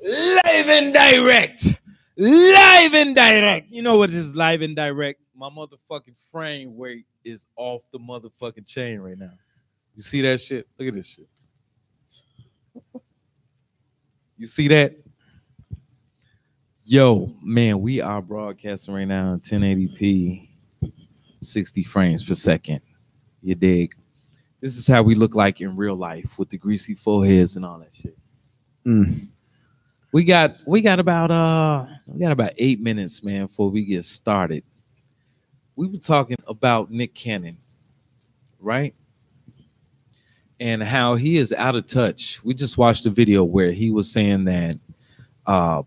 Live and direct. Live and direct. You know what is live and direct? My motherfucking frame rate is off the motherfucking chain right now. You see that shit? Look at this shit. You see that? Yo, man, we are broadcasting right now in 1080p, 60 frames per second. You dig? This is how we look like in real life with the greasy foreheads and all that shit. We got about 8 minutes, man, before we get started. We were talking about Nick Cannon, right? And how he is out of touch. We just watched a video where he was saying that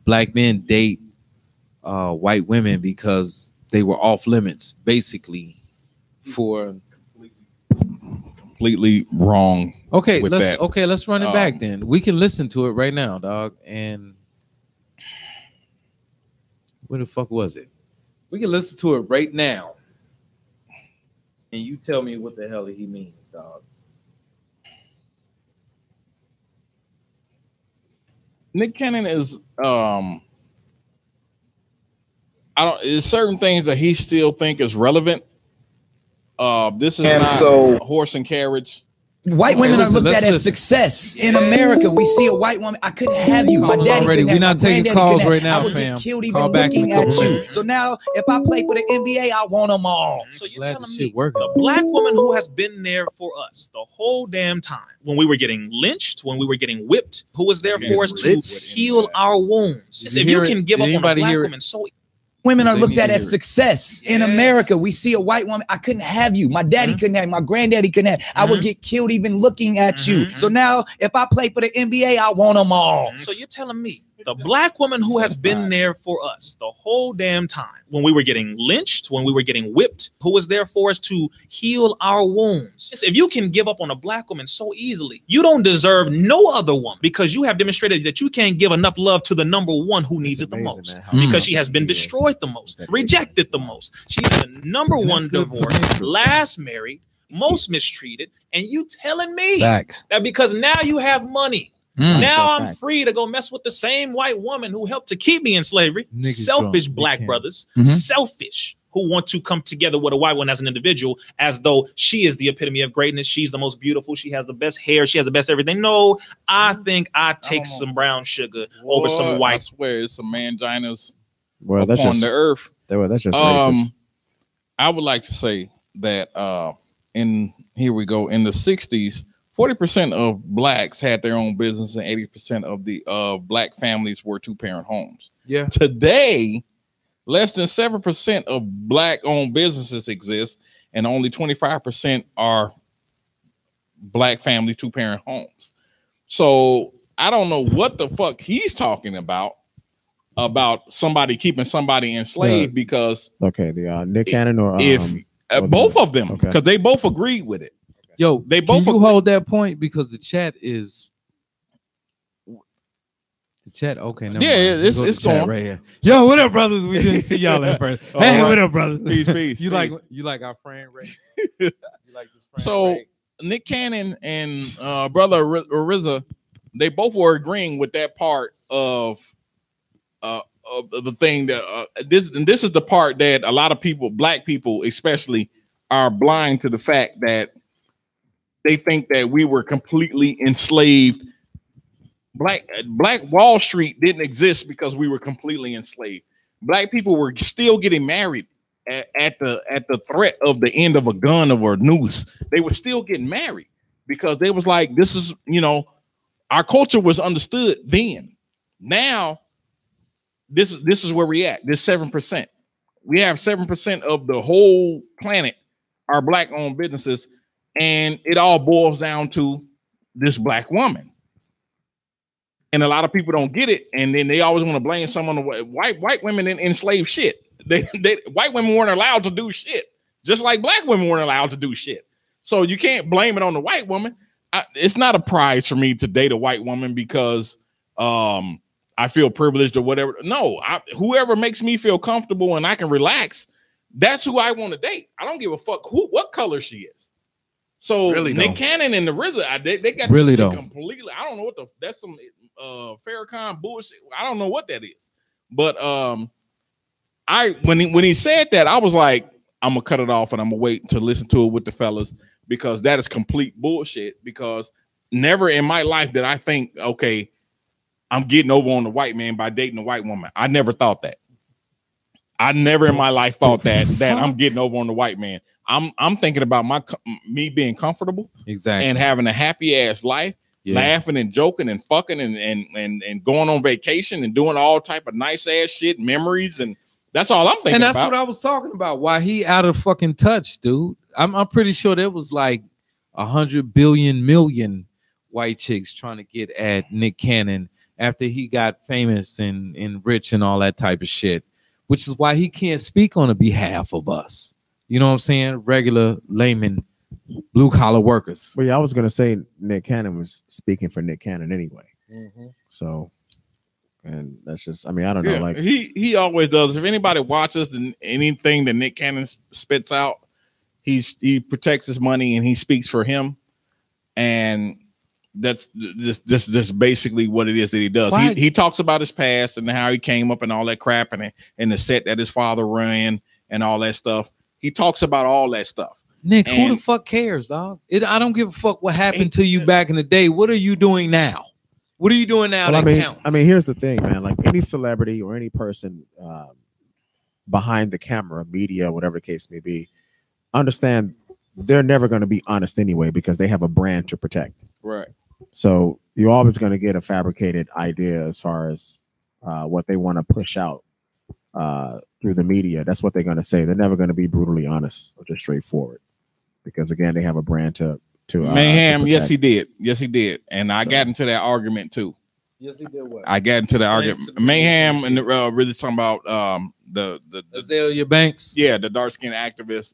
black men date white women because they were off limits, basically. For completely wrong. Okay, let's run it back then. We can listen to it right now, dog. And where the fuck was it? We can listen to it right now. And you tell me what the hell he means, dog. Nick Cannon is there's certain things that he still think is relevant. This is not a horse and carriage. White women are looked at as success in America. We see a white woman. I couldn't have you. My daddy couldn't have. We're not taking calls right now, I would get killed even looking at you. So now, if I play for the NBA, I want them all. So you're telling me the black woman who has been there for us the whole damn time, when we were getting lynched, when we were getting whipped, who was there for us to heal our wounds? If you can give up on a black woman, so women are looked at as success in America. We see a white woman. I couldn't have you. My daddy couldn't have you. My granddaddy couldn't have. I would get killed even looking at you. So now, if I play for the NBA, I want them all. So you're telling me the black woman who has been there for us the whole damn time, when we were getting lynched, when we were getting whipped, who was there for us to heal our wounds? If you can give up on a black woman so easily, you don't deserve no other woman, because you have demonstrated that you can't give enough love to the number one who needs it the most, because she has been destroyed the most, rejected the most. She's the number one divorced, last married, most mistreated, and you telling me that because now you have money, now I'm free to go mess with the same white woman who helped to keep me in slavery. Selfish black brothers, selfish, who want to come together with a white one as an individual, as though she is the epitome of greatness. She's the most beautiful. She has the best hair. She has the best everything. No, I think I take some brown sugar over some white. I swear, it's some manginas. Well, that's just on the earth. That's just racist. I would like to say that here we go, in the 60s, 40% of blacks had their own business, and 80% of the black families were two-parent homes. Yeah. Today, less than 7% of black-owned businesses exist, and only 25% are black family two-parent homes. So I don't know what the fuck he's talking about somebody keeping somebody enslaved, because the Nick Cannon or both of them, because they both agreed with it. Yo, they both can you hold that point, because the chat is okay. Never mind. It's going right here. Yo, what up, brothers? We didn't see y'all in person. Hey, what up, brothers? Peace. You like our friend Ray? You like this friend so Ray? Nick Cannon and brother RZA, they both were agreeing with that part of the thing that this is the part that a lot of people, black people especially, are blind to the fact that they think that we were completely enslaved. Black Wall Street didn't exist because we were completely enslaved. Black people were still getting married at the threat of the end of a gun or a noose. They were still getting married because they was like, this is, our culture was understood then. Now, this is where we at. This 7%. We have 7% of the whole planet are black-owned businesses, and it all boils down to this black woman. And a lot of people don't get it, and then they always want to blame someone. White women didn't enslave shit. White women weren't allowed to do shit, just like black women weren't allowed to do shit. So you can't blame it on the white woman. It's not a prize for me to date a white woman because I feel privileged or whatever. No, whoever makes me feel comfortable and I can relax, that's who I want to date. I don't give a fuck what color she is. So really Nick Cannon and the RZA, they got really completely. I don't know what that's some Farrakhan bullshit. I don't know what that is, but when he said that, I was like, I'm gonna cut it off and I'm gonna wait to listen to it with the fellas, because that is complete bullshit. Because never in my life did I think, okay, I'm getting over on the white man by dating a white woman. I never thought that. I never in my life thought that I'm getting over on the white man. I'm thinking about me being comfortable, exactly, and having a happy ass life, laughing and joking and fucking and going on vacation and doing all type of nice ass shit, memories, and that's all I'm thinking. And that's about. what I was talking about. Why he out of fucking touch, dude? I'm pretty sure there was like 100 billion million white chicks trying to get at Nick Cannon after he got famous and rich and all that type of shit, which is why he can't speak on the behalf of us. You know what I'm saying? Regular layman, blue collar workers. Well, yeah, I was gonna say Nick Cannon was speaking for Nick Cannon anyway. So, and that's just, I mean, I don't know. Like he always does. If anybody watches anything that Nick Cannon spits out, he protects his money and he speaks for him, and that's just basically what it is that he does. He talks about his past and how he came up and all that crap, and the set that his father ran and all that stuff. He talks about all that stuff. Nick, who the fuck cares, dog? I don't give a fuck what happened to you back in the day. What are you doing now? What are you doing now that counts? I mean, here's the thing, man. Like any celebrity or any person behind the camera, media, whatever the case may be, understand they're never going to be honest anyway, because they have a brand to protect. Right. So you're always going to get a fabricated idea as far as what they want to push out through the media. That's what they're going to say. They're never going to be brutally honest or just straightforward, because again, they have a brand to Mayhem. Yes, he did. Yes, he did. And I got into that argument too. Yes, he did. What? I got into the argument. Mayhem and really talking about the Azalea Banks. Yeah, the dark skinned activist.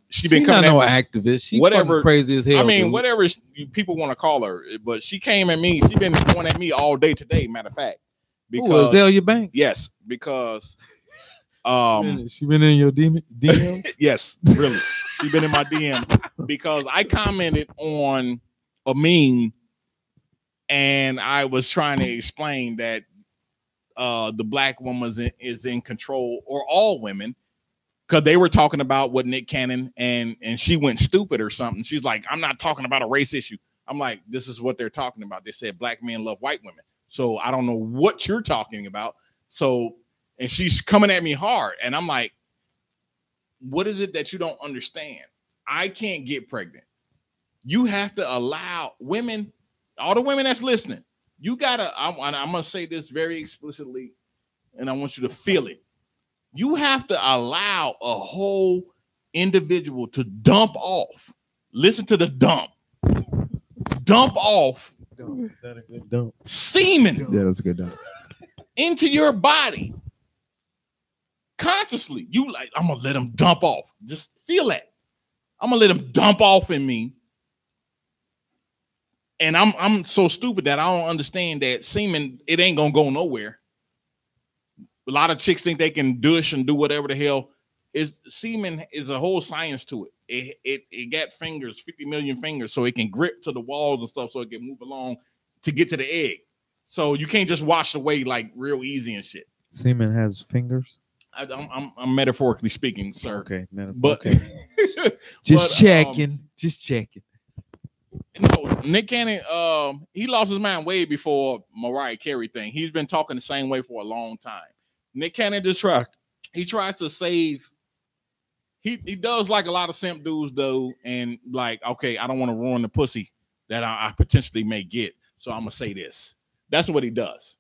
She's not no activist. She whatever crazy as hell. I mean, whatever people want to call her, but she came at me. She's been going at me all day today. Matter of fact, because Azalea Banks. Yes, because she been in your DM. Yes, really. She been in my DMs because I commented on a meme. And I was trying to explain that the black woman is in control, or all women, because they were talking about what Nick Cannon and she went stupid or something. She's like, I'm not talking about a race issue. I'm like, this is what they're talking about. They said black men love white women. So I don't know what you're talking about. So, and she's coming at me hard. And I'm like, what is it that you don't understand? I can't get pregnant. You have to allow women. All the women that's listening, you gotta, I'm gonna say this very explicitly, and I want you to feel it. You have to allow a whole individual to dump off. Listen to the dump. Dump off semen. Yeah, that's a good dump. Into your body. Consciously. You like, I'm gonna let them dump off. Just feel that. I'm gonna let them dump off in me. And I'm so stupid that I don't understand that semen, it ain't gonna go nowhere. A lot of chicks think they can douche and do whatever the hell. Semen is a whole science to it. It got fingers, 50 million fingers, so it can grip to the walls and stuff, so it can move along to get to the egg. So you can't just wash away like real easy and shit. Semen has fingers. I'm metaphorically speaking, sir. Okay, but just checking. No, Nick Cannon, he lost his mind way before Mariah Carey thing. He's been talking the same way for a long time. Nick Cannon just tries to save. He does like a lot of simp dudes do, and like, okay, I don't want to ruin the pussy that I potentially may get, so I'm gonna say this. That's what he does.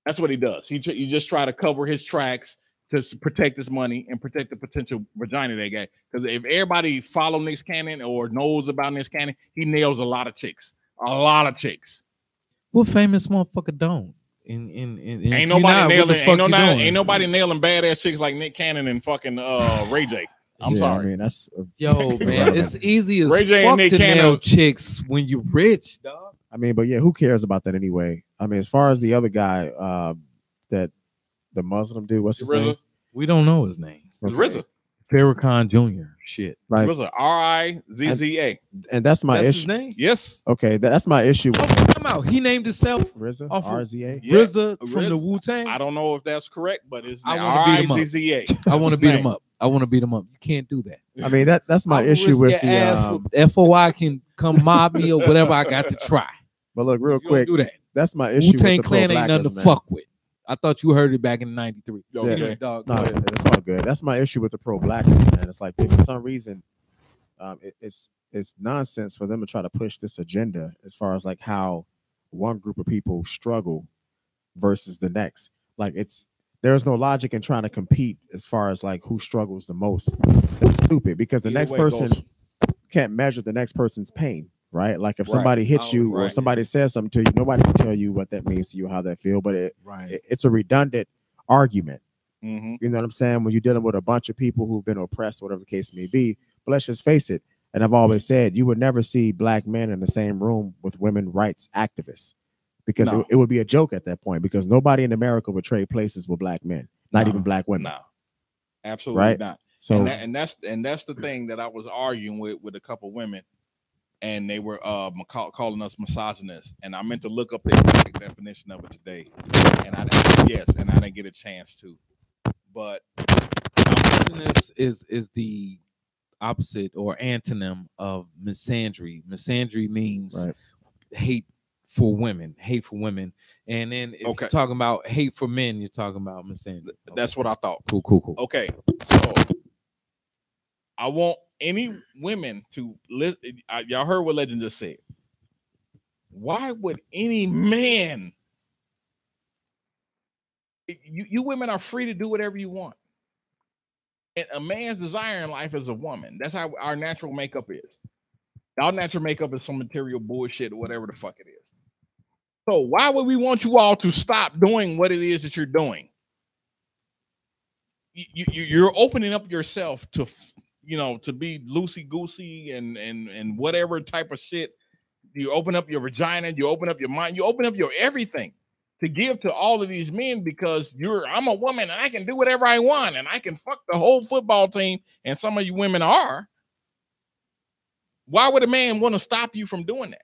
That's what he does. He just try to cover his tracks to protect his money and protect the potential vagina they got. Because if everybody follow Nick Cannon or knows about Nick Cannon, he nails a lot of chicks. A lot of chicks. What famous motherfucker don't? Ain't nobody nailing badass chicks like Nick Cannon and fucking Ray J. I'm sorry. I mean, that's man. It's easy as Ray J fuck and Nick to Cannon nail chicks when you rich, dog. I mean, but yeah, who cares about that anyway? I mean, as far as the other guy, that the Muslim dude, what's his name? We don't know his name. RZA. Farrakhan Jr. Shit. Like, was it RIZZA? and that's my That's his issue. name? Yes. Okay, that's my issue. Come out. He named himself RZA, off of RZA. Yeah, RZA from RZA. the Wu-Tang. I don't know if that's correct, but it's I wanna beat him up. RIZZA. I want to beat him up. I want to beat him up. You can't do that. I mean, that's my I'll issue risk with your the. ass with FOI can come mob me or whatever. I got to try. But look, real You don't quick, do that. that's my issue. Wu-Tang with the Clan ain't nothing to pro-blackers, man. fuck with. I thought you heard it back in '93. Okay. Anyway, dog, go No, ahead. it's all good. That's my issue with the pro-blackers, man. It's like for some reason, it's nonsense for them to try to push this agenda as far as like how one group of people struggle versus the next. Like there's no logic in trying to compete as far as like who struggles the most. It's stupid because the Either next way it person goes. can't measure the next person's pain, right? Like if Right. somebody hits Oh, you or right. somebody says something to you, nobody can tell you what that means to you, how that feel. But Right. it's a redundant argument. Mhm. You know what I'm saying? When you're dealing with a bunch of people who've been oppressed, whatever the case may be. But let's just face it. And I've always said you would never see black men in the same room with women rights activists because No. it would be a joke at that point because nobody in America would trade places with black men, not No. even black women. No, absolutely Right? not. So And that's the thing that I was arguing with a couple women, and they were calling us misogynists, and I meant to look up the exact definition of it today, and I didn't get a chance to, but Misogynist is the opposite or antonym of misandry. Misandry means right. hate for women, and then if Okay. you're talking about hate for men, you're talking about misandry. that's what I thought. Cool. Okay, so I want any women to listen. Y'all heard what Legend just said. Why would any man? You women are free to do whatever you want. And a man's desire in life is a woman. That's how our natural makeup is. Our natural makeup is some material bullshit or whatever the fuck it is. So why would we want you all to stop doing what it is that you're doing? You're opening up yourself to, to be loosey goosey and whatever type of shit. You open up your vagina, you open up your mind, you open up your everything to give to all of these men because I'm a woman and I can do whatever I want and I can fuck the whole football team. And some of you women are. Why would a man want to stop you from doing that?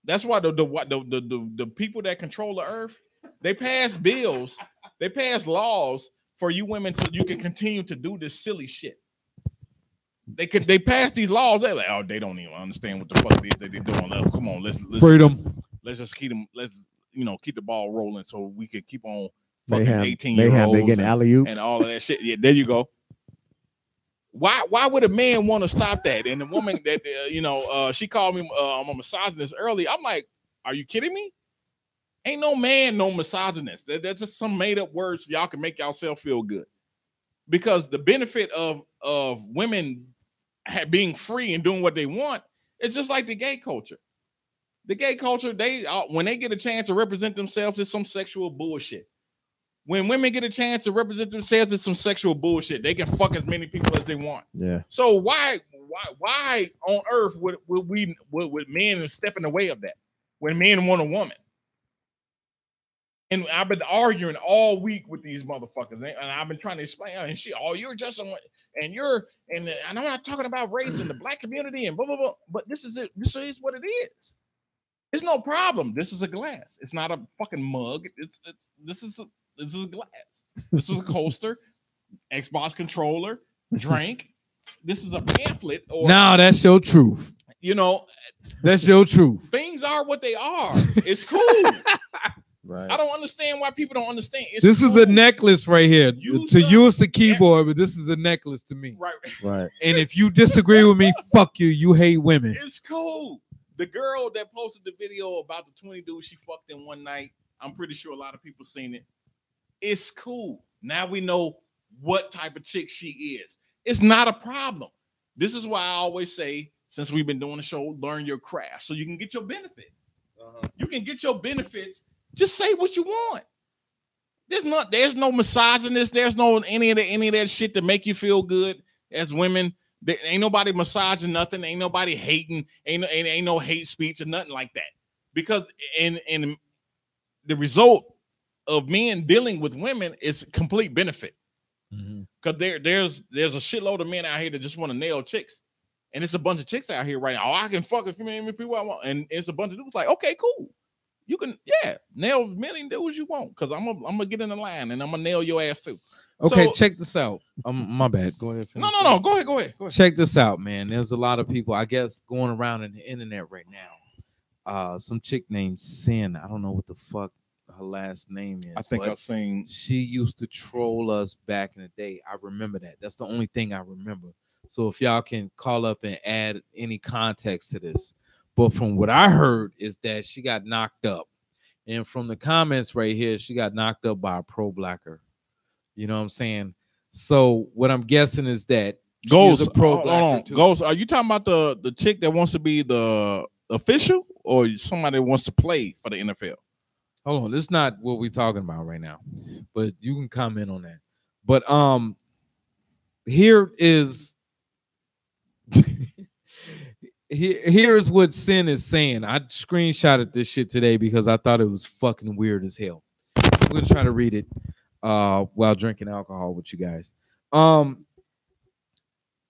That's why the people that control the earth, they pass bills, they pass laws for you women you can continue to do this silly shit. They pass these laws. They're like, oh, they don't even understand what the fuck it is that they're doing. Come on, let's Freedom. Let's just keep them. Let's keep the ball rolling so we can keep on fucking Mayhem, 18-year-olds they getting alley-oop. and all of that shit. Yeah, there you go. Why would a man want to stop that? And the woman that she called me I'm a misogynist early. I'm like, are you kidding me? Ain't no man no misogynist. That's just some made up words so y'all can make yourself feel good. Because the benefit of women being free and doing what they want, it's just like the gay culture. The gay culture, when they get a chance to represent themselves, it's some sexual bullshit. When women get a chance to represent themselves, it's some sexual bullshit. They can fuck as many people as they want. Yeah. So why on earth would men step in the way of that when men want a woman? And I've been arguing all week with these motherfuckers, and I've been trying to explain. And you're just someone, and I'm not talking about race and the black community and blah blah blah. But this is it. This is what it is. It's no problem. This is a glass. It's not a fucking mug. This is a glass. This is a coaster, Xbox controller, drink. This is a pamphlet. Or Now that's your truth. That's your truth. Things are what they are. It's cool. Right. I don't understand why people don't understand. This is a necklace right here. Use To you, up it's a keyboard, but this is a necklace to me. Right. Right. And if you disagree with me, fuck you. You hate women. It's cool. The girl that posted the video about the 20 dudes she fucked in one night, I'm pretty sure a lot of people seen it. It's cool. Now we know what type of chick she is. It's not a problem. This is why I always say, since we've been doing the show, learn your craft so you can get your benefit. You can get your benefits. Just say what you want. There's no misogynist. There's no any of that shit to make you feel good as women. There ain't nobody massaging nothing. Ain't nobody hating. Ain't no hate speech or nothing like that. Because in the result of men dealing with women is complete benefit. Because there's a shitload of men out here that just want to nail chicks. And it's a bunch of chicks out here right now. Oh, I can fuck as many people I want. And it's a bunch of dudes like, okay, cool. You can, nail as many dudes you want. Because I'm gonna get in the line and I'm gonna nail your ass too. Okay, So, check this out. My bad. Go ahead. No. Go ahead. Check this out, man. There's a lot of people, I guess, going around in the internet right now. Some chick named Sin. I don't know what the fuck her last name is. I think I've seen. She used to troll us back in the day. I remember that. That's the only thing I remember. So if y'all can call up and add any context to this. But from what I heard is that she got knocked up. And from the comments right here, she got knocked up by a pro-blacker. You know what I'm saying? So what I'm guessing is that Ghost, a pro-blacker too. Ghost, are you talking about the chick that wants to be the official or somebody that wants to play for the NFL? Hold on, this is not what we're talking about right now. But you can comment on that. But here is here's what Sin is saying. I screenshotted this shit today because I thought it was fucking weird as hell. I'm gonna try to read it while drinking alcohol with you guys.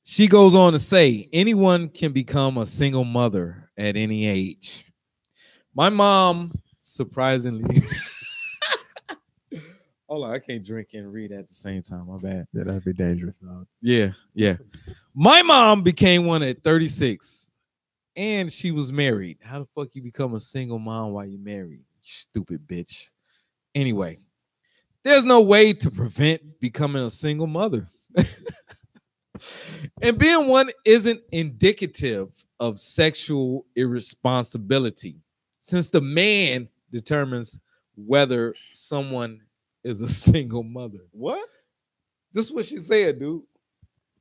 She goes on to say, anyone can become a single mother at any age. My mom, surprisingly, hold on, I can't drink and read at the same time. My bad. Yeah, that'd be dangerous, dog. Yeah. My mom became one at 36, and she was married. How the fuck you become a single mom while you're married? You stupid bitch. Anyway, there's no way to prevent becoming a single mother. And being one isn't indicative of sexual irresponsibility, since the man determines whether someone is a single mother. What? This is what she said, dude.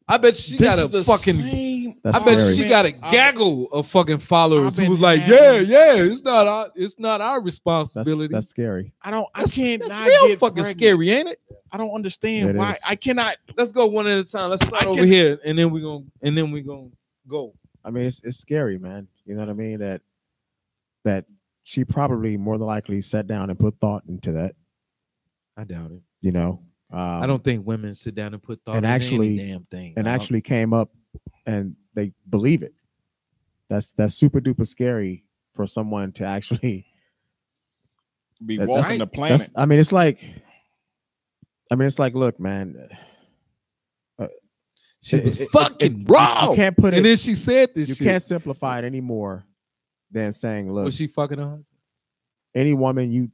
I bet she got a fucking. That's I bet scary. she got a gaggle of fucking followers who was like, yeah, it's not our responsibility. That's scary. I can't. That's not real get fucking pregnant. scary, ain't it? I don't understand why I cannot. Let's go one at a time. Let's start over here, and then we're gonna go. I mean, it's scary, man. You know what I mean? That she probably more than likely sat down and put thought into that. I doubt it. You know, I don't think women sit down and put thought and into actually, any damn thing. And actually came up and they believe it. That's super duper scary for someone to actually be walking the planet. I mean, it's like, look, man. She was fucking wrong. You can't put it. And then she said this. You shit. can't simplify it anymore than saying, look, was she fucking her husband? Any woman you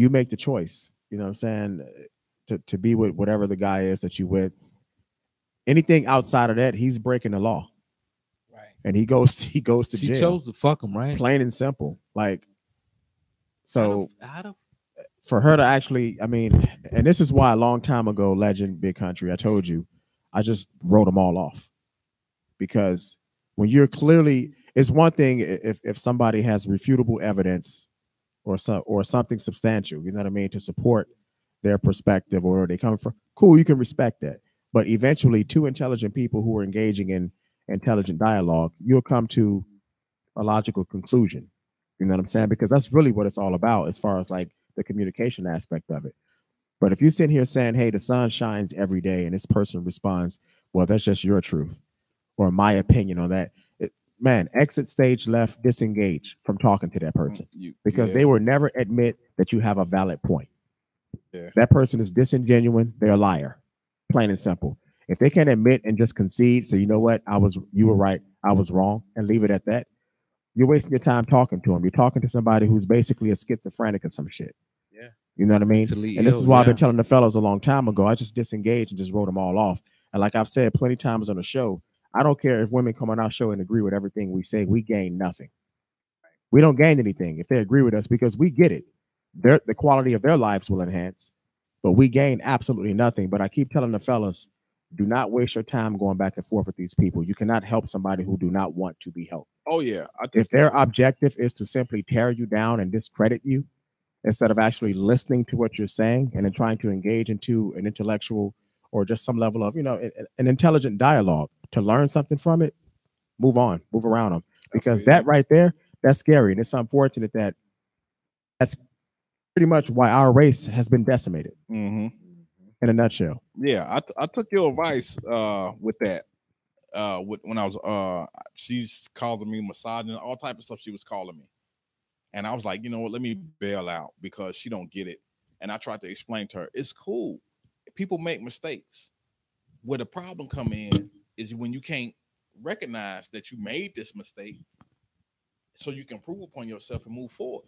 make the choice. You know what I'm saying? To be with whatever the guy is that you with. Anything outside of that, he's breaking the law. Right. And he goes to jail. She chose to fuck him, right? Plain and simple. Like, so out of for her to actually, I mean, and this is why a long time ago, Legend, Big Country, I told you, I just wrote them all off. Because when you're clearly, it's one thing if somebody has refutable evidence or something substantial, you know what I mean, to support their perspective or where they come from, cool, you can respect that. But eventually, two intelligent people who are engaging in intelligent dialogue, you'll come to a logical conclusion. You know what I'm saying? Because that's really what it's all about as far as like the communication aspect of it. But if you sit here saying, hey, the sun shines every day, and this person responds, well, that's just your truth or my opinion on that. Man, exit stage left, disengage from talking to that person because they will never admit that you have a valid point. Yeah. That person is disingenuous. They're a liar, plain and simple. If they can admit and just concede, so you know what, you were right, I was wrong, and leave it at that, you're wasting your time talking to them. You're talking to somebody who's basically a schizophrenic or some shit. Yeah, you know what I mean. And this is why I've been telling the fellows a long time ago. I just disengaged and just wrote them all off. And like I've said plenty of times on the show, I don't care if women come on our show and agree with everything we say. We gain nothing. We don't gain anything if they agree with us because we get it. The quality of their lives will enhance, but we gain absolutely nothing. But I keep telling the fellas, do not waste your time going back and forth with these people. You cannot help somebody who do not want to be helped. Oh, yeah. If their objective is to simply tear you down and discredit you, instead of actually listening to what you're saying and then trying to engage into an intellectual or just some level of, an intelligent dialogue to learn something from it, move on, move around them. Because that right there, that's scary. And it's unfortunate that's pretty much why our race has been decimated. Mm-hmm. in a nutshell. Yeah, I took your advice with that. When I was she's calling me misogynist, all type of stuff she was calling me. And I was like, you know what, let me bail out because she don't get it. And I tried to explain to her, it's cool. People make mistakes. Where the problem come in is when you can't recognize that you made this mistake so you can prove upon yourself and move forward.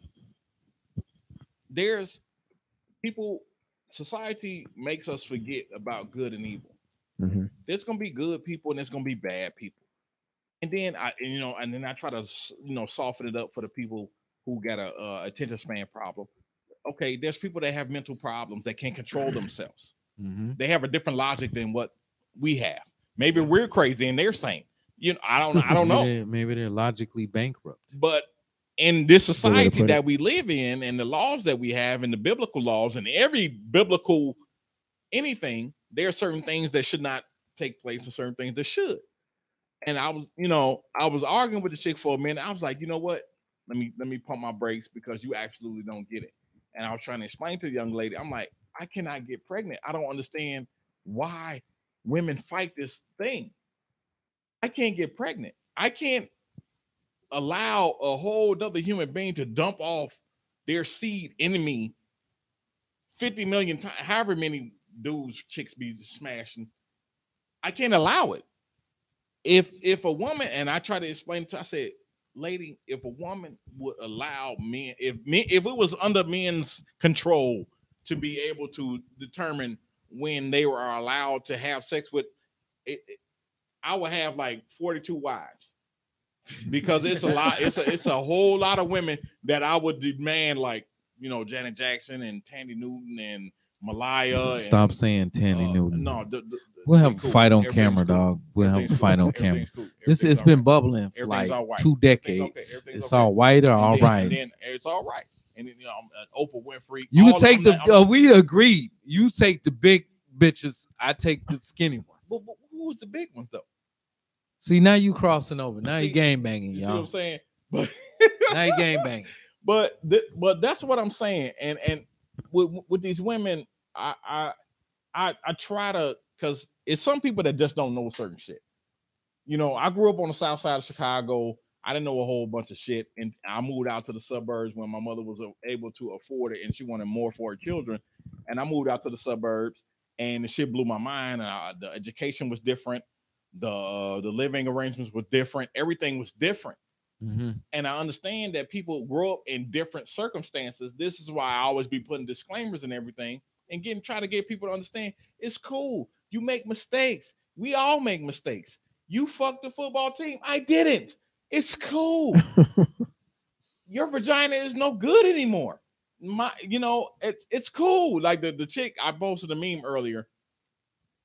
There's people, society makes us forget about good and evil. Mm-hmm. There's gonna be good people and there's gonna be bad people. And then I try to soften it up for the people who got a attention span problem. Okay, there's people that have mental problems that can't control themselves. Mm-hmm. They have a different logic than what we have. Maybe we're crazy and they're sane. I don't know. Maybe they're logically bankrupt. But in this society that we live in, and the laws that we have, and the biblical laws, and every biblical anything, there are certain things that should not take place and certain things that should. And I was arguing with the chick for a minute. I was like, you know what? Let me pump my brakes because you absolutely don't get it. And I was trying to explain to the young lady, I'm like, I cannot get pregnant. I don't understand why women fight this thing. I can't get pregnant. I can't allow a whole other human being to dump off their seed into me 50 million times, however many dudes, chicks be smashing. I can't allow it. If a woman, and I try to explain it to her, I said, lady, if a woman would allow men, if it was under men's control to be able to determine when they were allowed to have sex with, I would have like 42 wives because it's a lot. It's a whole lot of women that I would demand, like, Janet Jackson and Tandy Newton and Malaya. Stop saying Tandy Newton. No, we'll have a fight on camera, dog. We'll have a fight on camera. It's been bubbling for like 2 decades. It's all white or all right. And then it's all right. And then, Oprah Winfrey. You would take we agreed. You take the big bitches. I take the skinny ones. But who's the big ones though? See, now you crossing over. Now you game banging, y'all. See what I'm saying? But now you game banging. But that's what I'm saying. And with these women, I try to, because it's some people that just don't know certain shit. I grew up on the south side of Chicago. I didn't know a whole bunch of shit, and I moved out to the suburbs when my mother was able to afford it, and she wanted more for her children. And I moved out to the suburbs, and the shit blew my mind. The education was different. The living arrangements were different. Everything was different. Mm-hmm. And I understand that people grow up in different circumstances. This is why I always be putting disclaimers and everything and try to get people to understand it's cool. You make mistakes. We all make mistakes. You fucked the football team. I didn't. It's cool. Your vagina is no good anymore. It's cool. Like the chick, I posted a meme earlier.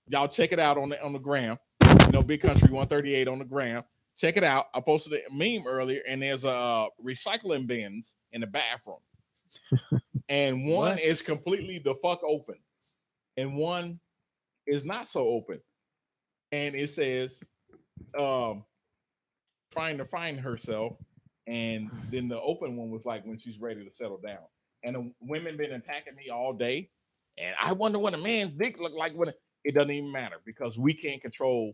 Y'all check it out on the gram. Big Country 138 on the gram. Check it out. I posted a meme earlier, and there's a recycling bins in the bathroom. And one is completely the fuck open. And one is not so open. And it says, trying to find herself. And then the open one was like when she's ready to settle down. And the women been attacking me all day. And I wonder what a man's dick look like when it doesn't even matter, because we can't control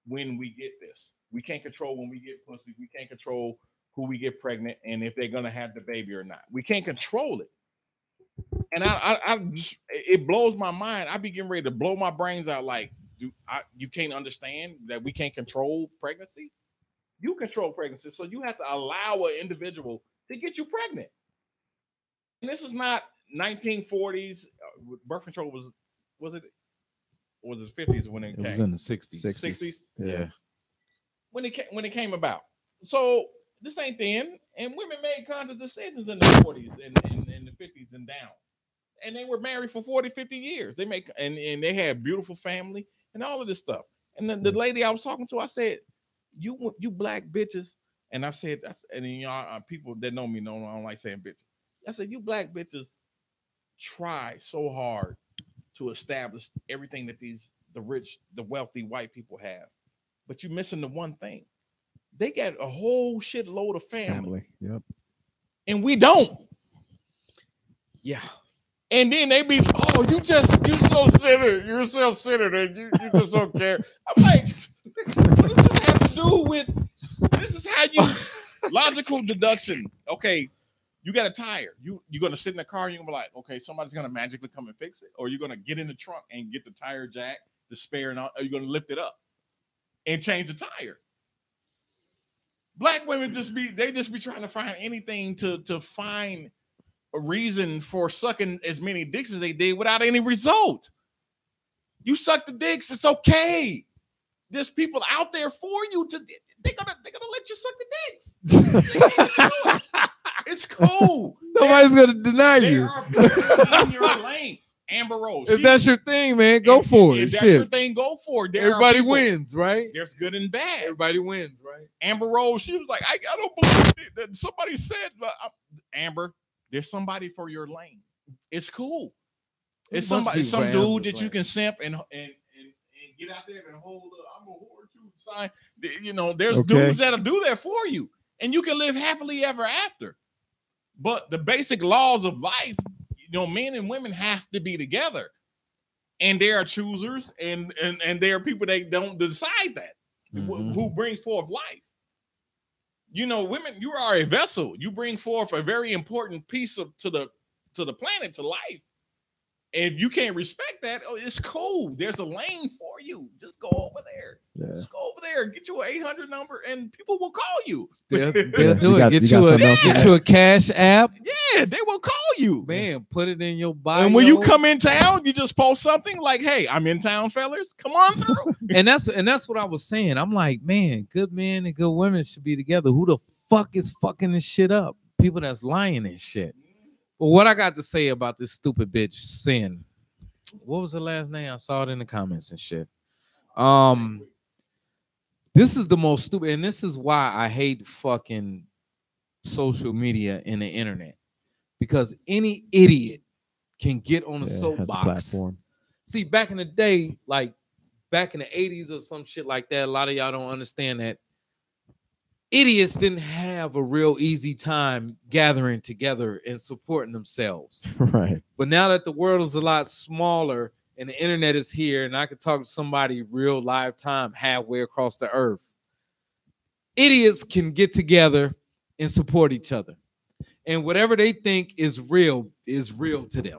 when we get this. We can't control when we get pussy. We can't control who we get pregnant and if they're gonna have the baby or not. We can't control it. And it blows my mind. I be getting ready to blow my brains out. Like, you can't understand that we can't control pregnancy? You control pregnancy, so you have to allow an individual to get you pregnant. And this is not 1940s. Birth control was it 50s when it came? It was in the 60s. 60s. Yeah. When it came about. So this ain't then. And women made conscious decisions in the 40s and the 50s and down. And they were married for 40, 50 years. They and they had beautiful family and all of this stuff. And then the lady I was talking to, I said, you black bitches. And I said, and then people that know me know I don't like saying bitches. I said, you black bitches try so hard to establish everything that the rich, the wealthy white people have. But you're missing the one thing. They got a whole shitload of family. Yep. And we don't. Yeah. And then they be, oh, you so centered, you're self-centered, and you just don't care. I'm like, what does this have to do with? This is how you logical deduction. Okay, you got a tire. You're gonna sit in the car and you're gonna be like, okay, somebody's gonna magically come and fix it, or you're gonna get in the trunk and get the tire jack, the spare, and all, or you're gonna lift it up and change the tire. Black women just be trying to find anything to find a reason for sucking as many dicks as they did without any result. You suck the dicks, it's okay. There's people out there for you they're gonna let you suck the dicks. It's cool. Nobody's gonna deny you. There are people in your lane. Amber Rose. If that's your thing, man, go for it. If that's your thing, go for it. Everybody wins, right? There's good and bad. Everybody wins, right? Amber Rose, she was like, I don't believe it. That somebody said, Amber, there's somebody for your lane. It's cool. It's some dude that you can simp and get out there and hold up. I'm a whore too sign. You know, there's dudes that'll do that for you, and you can live happily ever after. But the basic laws of life, you know, men and women have to be together, and there are choosers, and there are people that don't decide that who brings forth life. You know, women, you are a vessel. You bring forth a very important piece to the planet, to life. And if you can't respect that, oh, it's cool. There's a lane for you. Just go over there. Yeah. Just go over there. Get you an 800 number, and people will call you. They'll do it. Get you a cash app. Yeah, they will call you. Man, put it in your bio. And when you come in town, you just post something like, "Hey, I'm in town, fellas. Come on through." and that's what I was saying. I'm like, man, good men and good women should be together. Who the fuck is fucking this shit up? People that's lying and shit. But what I got to say about this stupid bitch, Sin. What was the last name? I saw it in the comments and shit. This is the most stupid, and this is why I hate fucking social media and the internet. Because any idiot can get on a soapbox. See, back in the day, like back in the 80s or some shit like that, a lot of y'all don't understand that idiots didn't have a real easy time gathering together and supporting themselves. Right. But now that the world is a lot smaller and the internet is here and I can talk to somebody real live time halfway across the earth, idiots can get together and support each other. And whatever they think is real to them.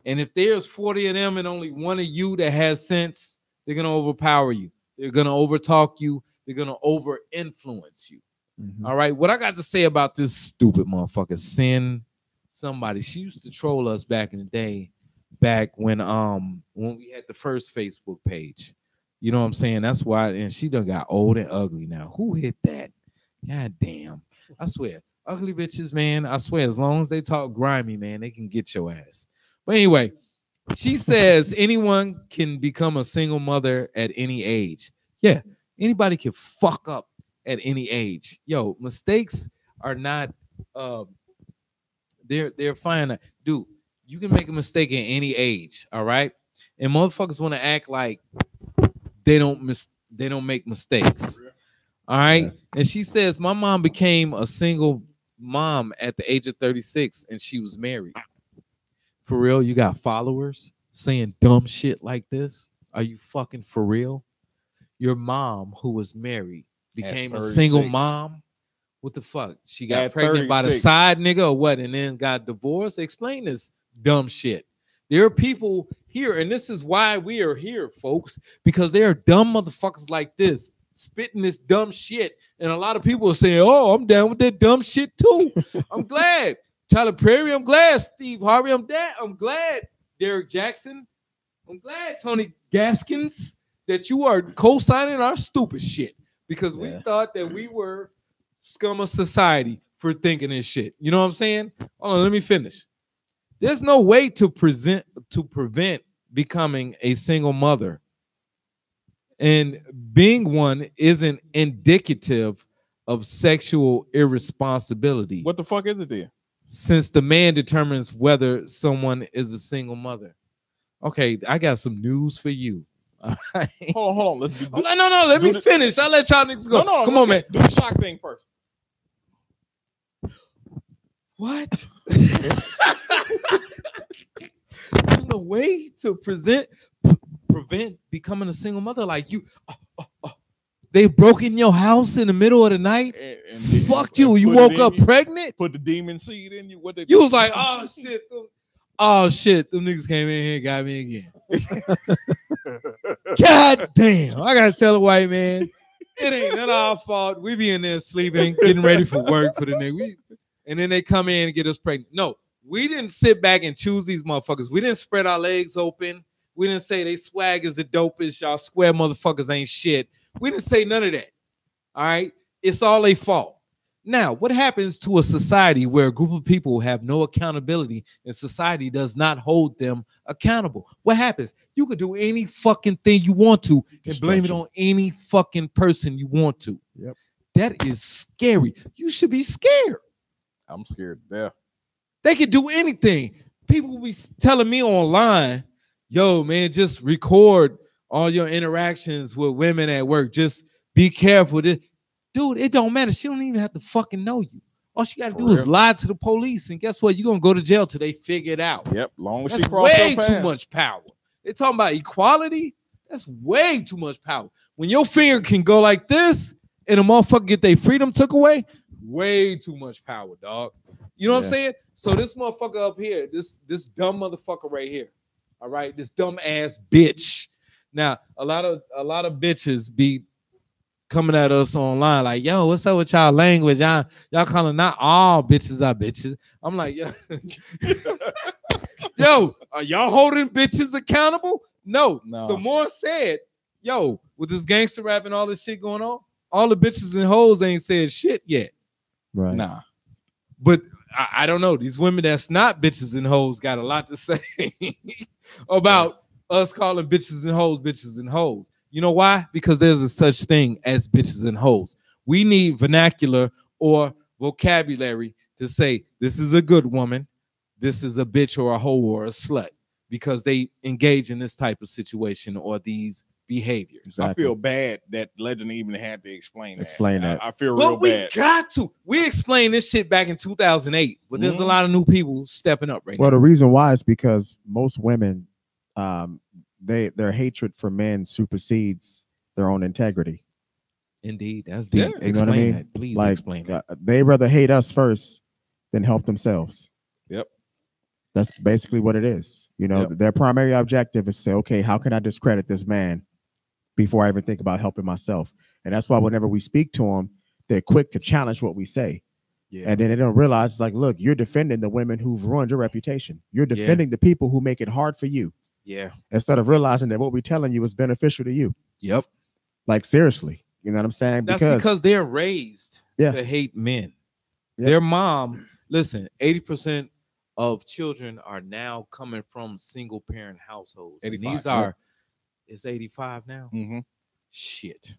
And if there's 40 of them and only one of you that has sense, they're going to overpower you. They're going to overtalk you. They're going to over-influence you. All right. What I got to say about this stupid motherfucker, Sin somebody. She used to troll us back in the day, back when we had the first Facebook page. You know what I'm saying? That's why. And she done got old and ugly now. Who hit that? God damn. I swear. Ugly bitches, man. I swear, as long as they talk grimy, man, they can get your ass. But anyway, she says anyone can become a single mother at any age. Yeah. Anybody can fuck up at any age. Yo, mistakes are not they're fine. Dude, you can make a mistake at any age, all right? And motherfuckers want to act like they don't make mistakes. All right? Yeah. And she says, my mom became a single mom at the age of 36 and she was married. For real, you got followers saying dumb shit like this? Are you fucking for real? Your mom, who was married, became a single mom. What the fuck? She got pregnant by the side nigga or what? And then got divorced? Explain this dumb shit. There are people here, and this is why we are here, folks, because there are dumb motherfuckers like this spitting this dumb shit. And a lot of people are saying, oh, I'm down with that dumb shit too. I'm glad. Tyler Perry, I'm glad. Steve Harvey, I'm glad. Derek Jackson, I'm glad. Tony Gaskins, that you are co-signing our stupid shit because we thought that we were scum of society for thinking this shit. You know what I'm saying? Hold on, let me finish. There's no way to prevent becoming a single mother. And being one isn't indicative of sexual irresponsibility. What the fuck is it then? Since the man determines whether someone is a single mother. Okay, I got some news for you. Hold on. No, let me finish. I'll let y'all niggas go. No, come on, man. Do the shock thing first. What? way to prevent becoming a single mother. Like you, they broke in your house in the middle of the night. And Fucked you. You woke up pregnant. Put the demon seed in you. What they? You was like, oh shit. Oh shit. Them niggas came in here and got me again. God damn. I gotta tell a white man, it ain't none of our fault. We be in there sleeping, getting ready for work for the nigga. And then they come in and get us pregnant. No, we didn't sit back and choose these motherfuckers. We didn't spread our legs open. We didn't say they swag is the dopest. Y'all square motherfuckers ain't shit. We didn't say none of that. All right. It's all a fault. Now, what happens to a society where a group of people have no accountability and society does not hold them accountable? What happens? You could do any fucking thing you want to and blame it on any fucking person you want to. Yep. That is scary. You should be scared. I'm scared to death. They could do anything. People will be telling me online, yo, man, just record all your interactions with women at work. Just be careful. Dude, it don't matter. She don't even have to fucking know you. All she got to do is lie to the police. And guess what? You're going to go to jail till they figure it out. Yep. Long as that's she crosses way too much power. They talking about equality. That's way too much power. When your finger can go like this and a motherfucker get their freedom took away, way too much power, dog. You know what I'm saying? So this motherfucker up here, this dumb motherfucker right here, all right, this dumb ass bitch. Now, a lot of bitches be coming at us online like, yo, what's up with y'all language? Y'all calling not all bitches are bitches. I'm like, yo, yo, are y'all holding bitches accountable? No. So more said, yo, with this gangster rap and all this shit going on, all the bitches and hoes ain't said shit yet. Right. Nah. But I don't know. These women that's not bitches and hoes got a lot to say about us calling bitches and hoes. You know why? Because there's a such thing as bitches and hoes. We need vernacular or vocabulary to say this is a good woman, this is a bitch or a hoe or a slut, because they engage in this type of situation or these behaviors. Exactly. I feel bad that Legend even had to explain that. I feel real bad. We got to. We explained this shit back in 2008, but there's a lot of new people stepping up right now. Well, the reason why is because most women, their hatred for men supersedes their own integrity. Indeed, that's deep. You know what I mean? That. Please like, explain that. They rather hate us first than help themselves. Yep. That's basically what it is. You know, their primary objective is to say, okay, how can I discredit this man before I even think about helping myself? And that's why whenever we speak to them, they're quick to challenge what we say. Yeah. And then they don't realize it's like, look, you're defending the women who've ruined your reputation. You're defending the people who make it hard for you. Yeah. Instead of realizing that what we're telling you is beneficial to you. Yep. Like, seriously. You know what I'm saying? That's because they're raised to hate men. Yep. Their mom, listen, 80% of children are now coming from single parent households. And these are, it's 85 now? Mm-hmm. Shit.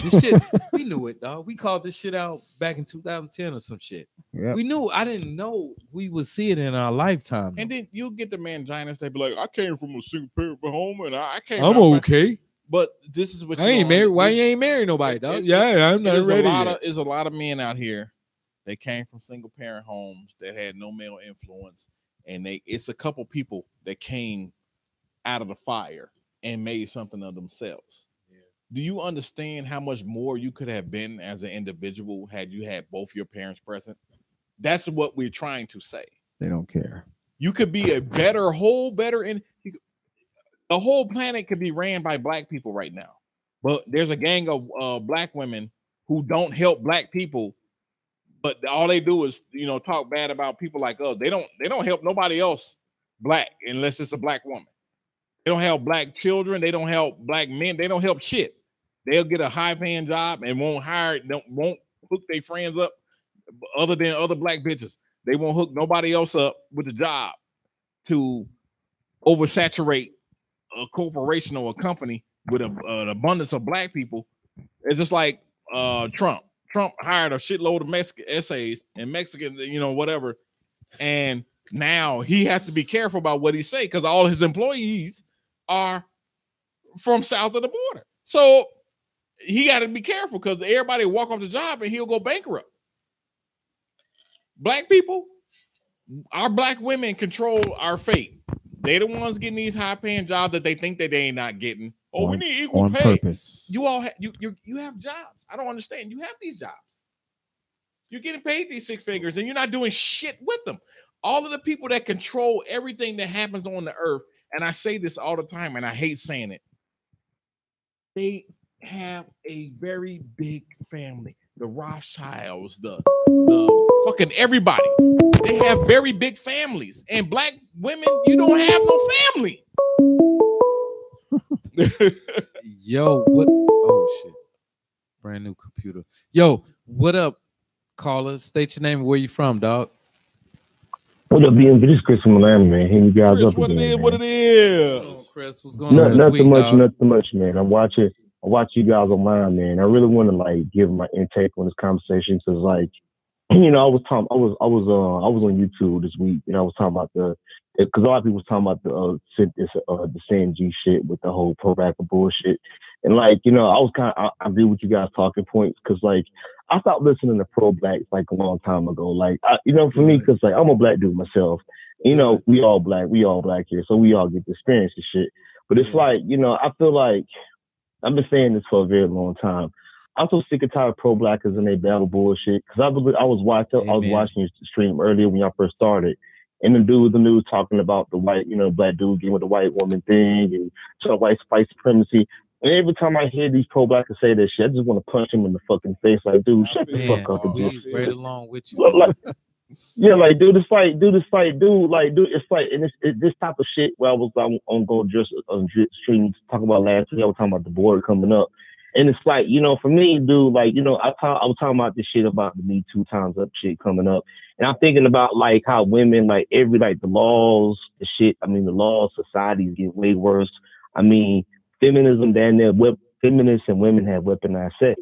This shit, we knew it, dog. We called this shit out back in 2010 or some shit. Yep. We knew. I didn't know we would see it in our lifetime. And then you'll get the manginas. They be like, I came from a single parent home and I came. I'm okay. But this is what I ain't married. Why you ain't married nobody, dog? I'm not ready. There's a lot of men out here. They came from single parent homes that had no male influence. And it's a couple people that came out of the fire and made something of themselves. Do you understand how much more you could have been as an individual had you had both your parents present? That's what we're trying to say. They don't care. You could be a better the whole planet could be ran by black people right now. But there's a gang of black women who don't help black people, but all they do is, talk bad about people like us. They don't help nobody else black unless it's a black woman. They don't help black children. They don't help black men. They don't help shit. They'll get a high-paying job and won't hook their friends up other than other black bitches. They won't hook nobody else up with a job to oversaturate a corporation or a company with an abundance of black people. It's just like Trump. Trump hired a shitload of Mexican essays and Mexican, whatever. And now he has to be careful about what he say because all his employees are from south of the border. So he got to be careful because everybody walk off the job and he'll go bankrupt. Black people, our black women control our fate. They the ones getting these high paying jobs that they think that they ain't not getting. Oh, we need equal on pay. Purpose. You all you have jobs. I don't understand. You have these jobs. You're getting paid these 6 figures and you're not doing shit with them. All of the people that control everything that happens on the earth, and I say this all the time, and I hate saying it, they have a very big family. The Rothschilds, the fucking everybody. They have very big families. And black women, you don't have no family. Yo, what? Oh, shit. Brand new computer. Yo, what up, caller? State your name and where you from, dog. What up, BMV? This is Chris from Atlanta, man. Hitting you guys Chris, up what again, it is, man. what it is. Oh, Chris, what's going on this Nothing week, much, dog? nothing much, man. I watch you guys online, man. I really want to like give my intake on this conversation because, like, you know, I was on YouTube this week, and I was talking about because a lot of people was talking about the CNG shit with the whole pro-backer bullshit, and like, you know, I agree with you guys talking points because like I stopped listening to pro-blacks like a long time ago, like you know, for me, because like I'm a black dude myself, you know, we all black here, so we all get to experience this shit, but it's like, you know, I feel like I've been saying this for a very long time. I'm so sick and tired of pro-blackers and they battle bullshit. Because I was watching your stream earlier when y'all first started, and the dude the news talking about the white, you know, black dude getting with the white woman thing and so white supremacy. And every time I hear these pro-blackers say that shit, I just want to punch him in the fucking face. Like, dude, shut the fuck up. We right along with you. Like, yeah, like, dude, it's like, dude, it's like, and it's this type of shit where I was on Go just on stream talking about last week. I was talking about the board coming up. And it's like, you know, for me, dude, like, you know, I was talking about this shit about the Me Too Times Up shit coming up. And I'm thinking about, like, how women, like, the laws, the shit, I mean, the laws, societies get way worse. I mean, feminism, feminists and women have weaponized sex.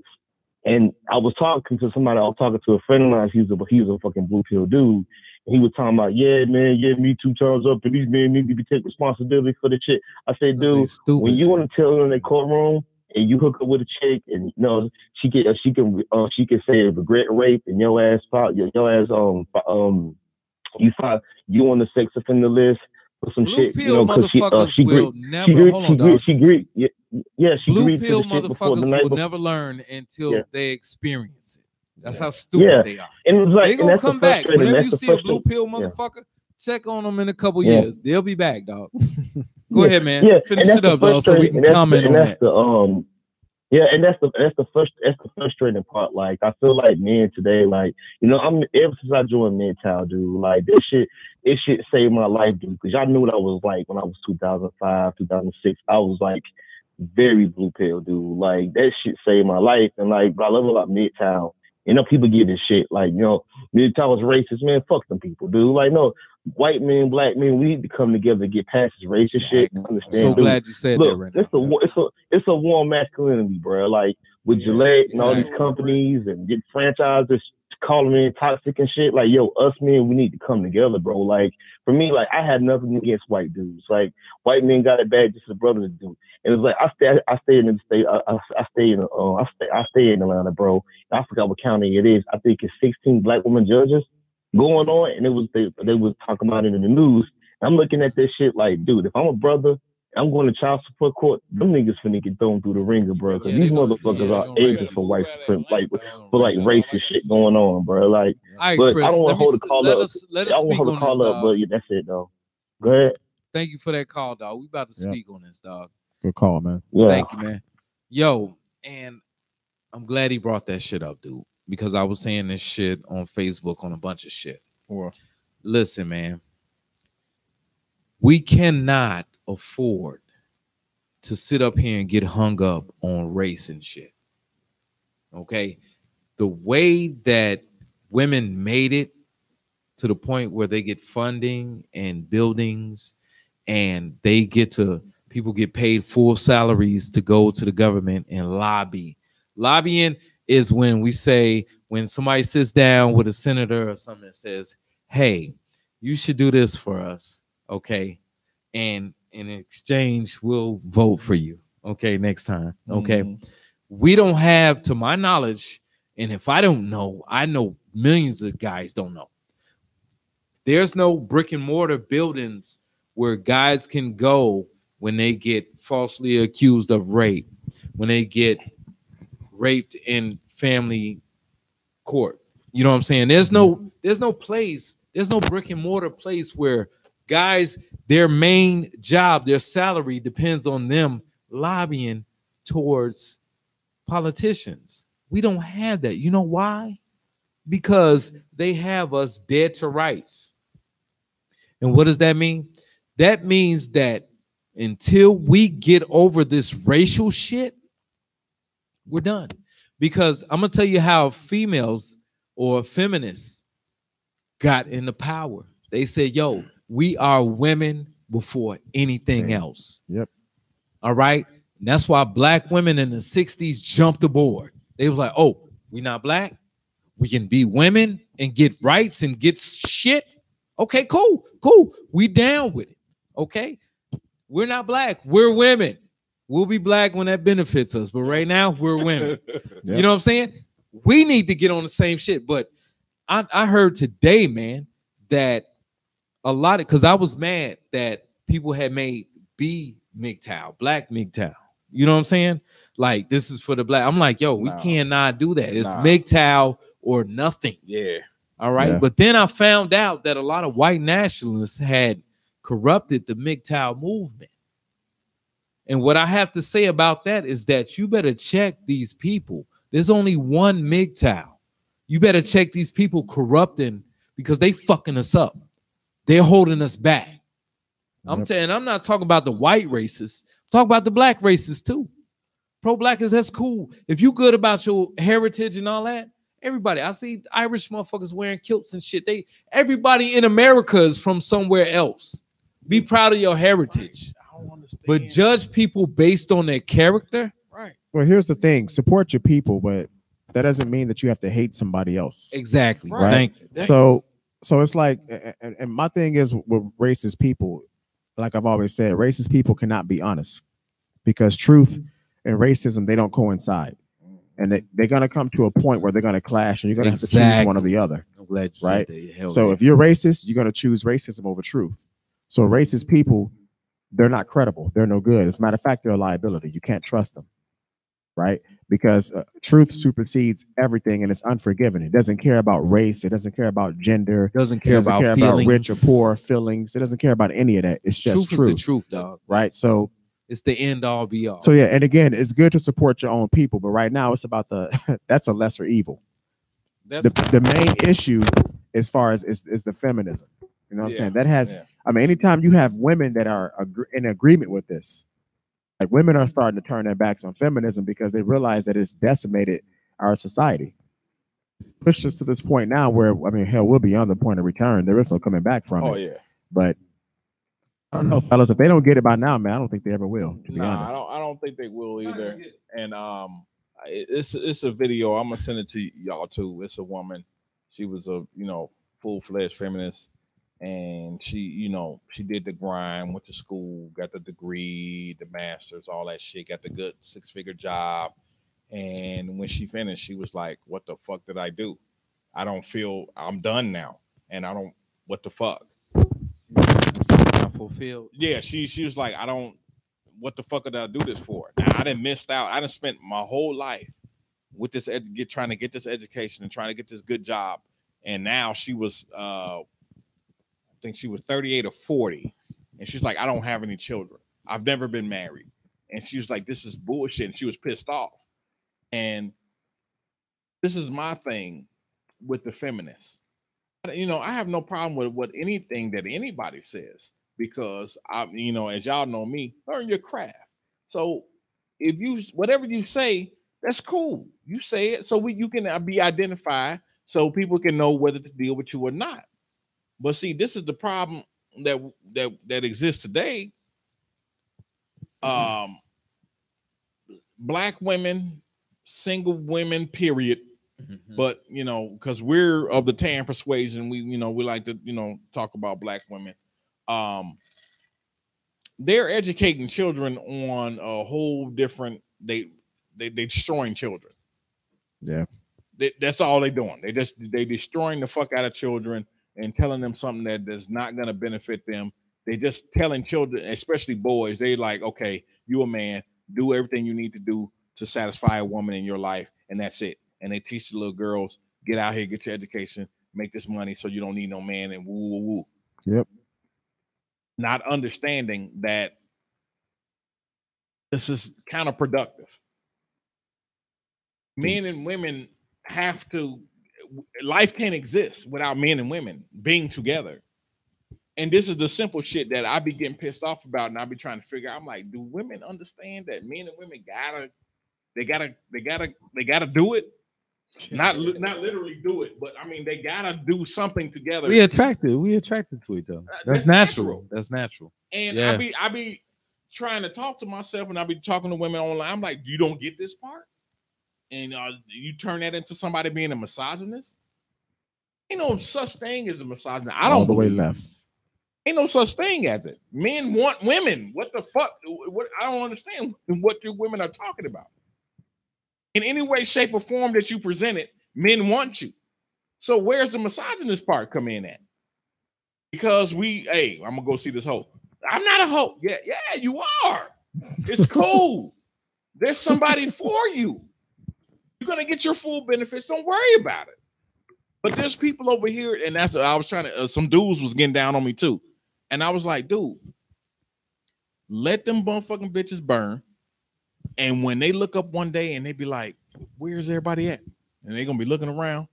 And I was talking to a friend of mine, he was a fucking blue pill dude. And he was talking about, yeah, man, Me Too Times Up, and these men need to take responsibility for the shit. I said, dude, when you want to tell them in the courtroom, and you hook up with a chick, and you know she can say regret rape, and you on the sex offender list for some blue shit. Pill, you know, motherfuckers she will never. Hold on, dog. Blue Pill motherfuckers will never learn until they experience it. That's how stupid they are. And it's like, they gonna come back whenever you see a blue pill motherfucker. Check on them in a couple years. They'll be back, dog. Go ahead, man. Finish it up, dog, so we can comment on that. And that's the frustrating part. Like, I feel like men today, like, you know, ever since I joined Mental, dude, like this shit saved my life, dude. Because y'all knew what I was like when I was 2005, 2006. I was like very blue pill, dude. Like that shit saved my life. And like, what I love about Midtown, you know, people give this shit like, you know, Midtown was racist, man. Fuck them people, dude. Like, no, white men, black men, we need to come together and get past this racist shit. Understand, so dude. glad you said that right now. It's a warm masculinity, bro. Like with Gillette and all these companies and get franchises calling me toxic and shit. Like, yo, us men, we need to come together, bro. Like for me, like I had nothing against white dudes. Like white men got it bad just as brothers do. And it's like I stay in the state. I stay in Atlanta, bro. I forgot what county it is. I think it's 16 black women judges going on, and they was talking about it in the news. I'm looking at this shit like, dude, if I'm a brother, I'm going to child support court. Them niggas finna get thrown through the ringer, bro. Because these motherfuckers are agents for white supremacy, for like racist shit going on, bro. Like, right, but Chris, I don't want to hold the call up. Let us speak on this, dog. But yeah, that's it, though. Go ahead. Thank you for that call, dog. We about to speak on this, dog. Good call, man. Yeah. Thank you, man. Yo, and I'm glad he brought that shit up, dude, because I was saying this shit on Facebook on a bunch of shit. Listen, man, we cannot afford to sit up here and get hung up on race and shit. Okay? The way that women made it to the point where they get funding and buildings and people get paid full salaries to go to the government and lobby. Lobbying is when somebody sits down with a senator or something that says, hey, you should do this for us, okay? And in exchange, we'll vote for you, okay, next time, okay? We don't have, to my knowledge, and if I don't know, I know millions of guys don't know. There's no brick and mortar buildings where guys can go when they get falsely accused of rape, when they get raped in family court. You know what I'm saying? There's no place, there's no brick and mortar place where guys, their main job, their salary depends on them lobbying towards politicians. We don't have that. You know why? Because they have us dead to rights. And what does that mean? That means that until we get over this racial shit, we're done. Because I'm going to tell you how females or feminists got into power. They said, yo, we are women before anything else. Yep. All right. And that's why black women in the 60s jumped aboard. They was like, oh, we not black. We can be women and get rights and get shit. Okay, cool. We down with it. Okay. We're not black. We're women. We'll be black when that benefits us. But right now, we're women. You know what I'm saying? We need to get on the same shit. But I heard today, man, that a lot of, because I was mad that people had made BMVTV, black MGTOW. You know what I'm saying? Like, this is for the black. I'm like, yo, we cannot do that. It's MGTOW or nothing. Yeah. All right. Yeah. But then I found out that a lot of white nationalists had corrupted the MGTOW movement. And what I have to say about that is that you better check these people. There's only one MGTOW. You better check these people corrupting because they fucking us up. They're holding us back. I'm not talking about the white racists. I'm talking about the black racists too. Pro-blackers, that's cool. If you good about your heritage and all that, everybody. I see Irish motherfuckers wearing kilts and shit. Everybody in America is from somewhere else. Be proud of your heritage. I don't understand. But judge people based on their character. Right. Well, here's the thing: support your people, but that doesn't mean that you have to hate somebody else. Exactly. Right. Thank you. So it's like, and my thing is with racist people, like I've always said, racist people cannot be honest because truth and racism, they don't coincide. And they're going to come to a point where they're going to clash and you're going to have to choose one or the other. I'm glad you said that. So if you're racist, you're going to choose racism over truth. So racist people, they're not credible. They're no good. As a matter of fact, they're a liability. You can't trust them. Right? Because truth supersedes everything and it's unforgiving. It doesn't care about race. It doesn't care about gender. It doesn't care about rich or poor feelings. It doesn't care about any of that. It's just truth. Is the truth, dog. Right? So it's the end all be all. So yeah, and again, it's good to support your own people, but right now it's about that's a lesser evil. That's the main issue as far as is the feminism. You know what I'm saying? That has, I mean, anytime you have women that are in agreement with this, like women are starting to turn their backs on feminism because they realize that it's decimated our society. It's pushed us to this point now where, I mean, hell, we'll be on the point of return. There is no coming back from it. Oh, yeah. But I don't know, fellas, if they don't get it by now, man, I don't think they ever will, to be honest. I don't think they will either. And it's a video. I'm gonna send it to y'all too. It's a woman. She was a, full-fledged feminist. And she did the grind, went to school, got the degree, the master's, all that shit, got the good 6-figure job. And when she finished, she was like, what the fuck did I do? I don't feel I'm done now. And what the fuck? Not fulfilled. Yeah, she was like, what the fuck did I do this for? Now I done missed out. I done spent my whole life with this trying to get this education and trying to get this good job. And now she was I think she was 38 or 40. And she's like, I don't have any children. I've never been married. And she was like, this is bullshit. And she was pissed off. And this is my thing with the feminists. I have no problem with what anything that anybody says because as y'all know me, learn your craft. So if whatever you say, that's cool. You say it so you can be identified so people can know whether to deal with you or not. But see, this is the problem that exists today. Black women, single women, period. Mm-hmm. But because we're of the tan persuasion, we like to talk about black women. They're educating children on a whole different. They destroying children. Yeah, that's all they're doing. They destroying the fuck out of children. And telling them something that is not going to benefit them They just telling children, especially boys, they like, okay, you a man, do everything you need to do to satisfy a woman in your life, and that's it. And they teach the little girls, get out here, get your education, make this money so you don't need no man, and woo, woo, woo. Yep. Not understanding that this is counterproductive. Men and women have to, life can't exist without men and women being together. And this is the simple shit that I be getting pissed off about, and I be trying to figure out. I'm like, do women understand that men and women gotta do it? Not literally do it, but I mean they gotta do something together. We attracted to each other. That's natural. That's natural. And yeah. I be trying to talk to myself, and I be talking to women online. I'm like, you don't get this part, and you turn that into somebody being a misogynist. Ain't no such thing as a misogynist. I don't all the way left. Ain't no such thing as it. Men want women. What the fuck? What I don't understand what you women are talking about. In any way, shape, or form that you present it, men want you. So where's the misogynist part come in at? Because hey, I'm gonna go see this hoe. I'm not a hoe. Yeah, you are. It's cool. There's somebody for you. You're gonna get your full benefits. Don't worry about it. But there's people over here, and that's I was trying to. Some dudes was getting down on me too. And I was like, dude, let them bumfucking bitches burn. And when they look up one day and they be like, where's everybody at? And they're going to be looking around.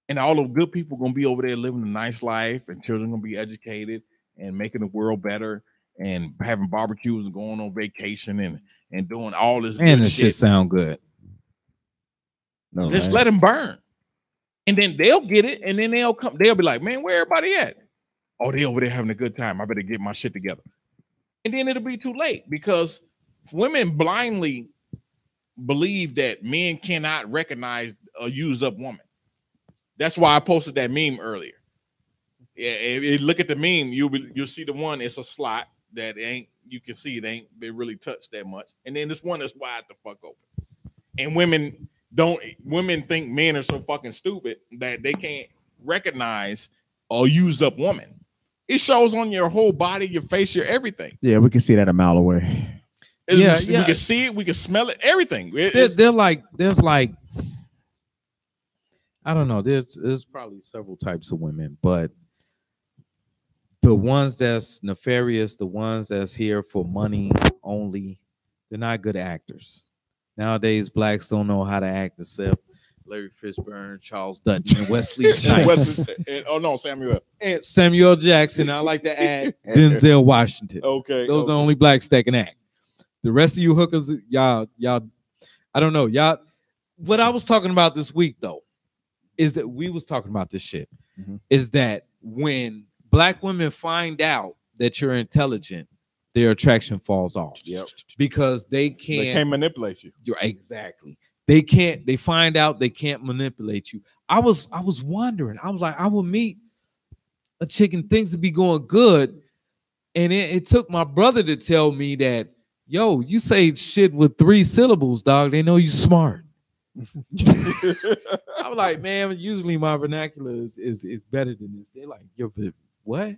And all the good people going to be over there living a nice life. And children going to be educated and making the world better. And having barbecues and going on vacation and doing all this and this shit sound good. No, just let them burn. And then they'll get it. And then they'll be like, man, where everybody at? Oh, they over there having a good time. I better get my shit together. And then it'll be too late because women blindly believe that men cannot recognize a used up woman. That's why I posted that meme earlier. Yeah, if you look at the meme, you'll see the one, it's a slot that you can see it ain't been really touched that much. And then this one is wide the fuck open. And women think men are so fucking stupid that they can't recognize a used up woman. It shows on your whole body, your face, your everything. Yeah, we can see that a mile away. We can see it, we can smell it, everything. There's like, I don't know. There's probably several types of women, but the ones that's nefarious, the ones that's here for money only, they're not good actors. Nowadays, blacks don't know how to act except Larry Fishburne, Charles Dutton, and Wesley Snipes. Samuel. And Samuel Jackson. I like to add Denzel Washington. Okay. Those are the only blacks that can act. The rest of you hookers, y'all, I don't know. Y'all, what I was talking about this week, though, is that we was talking about this shit, is that when black women find out that you're intelligent, their attraction falls off. Yep. Because they can't manipulate you. Exactly. They find out they can't manipulate you. I was wondering. I was like, I will meet a chick and things to be going good. And it took my brother to tell me that, yo, you say shit with 3 syllables, dog. They know you smart. I was like, man, usually my vernacular is better than this. They're like, yo, what?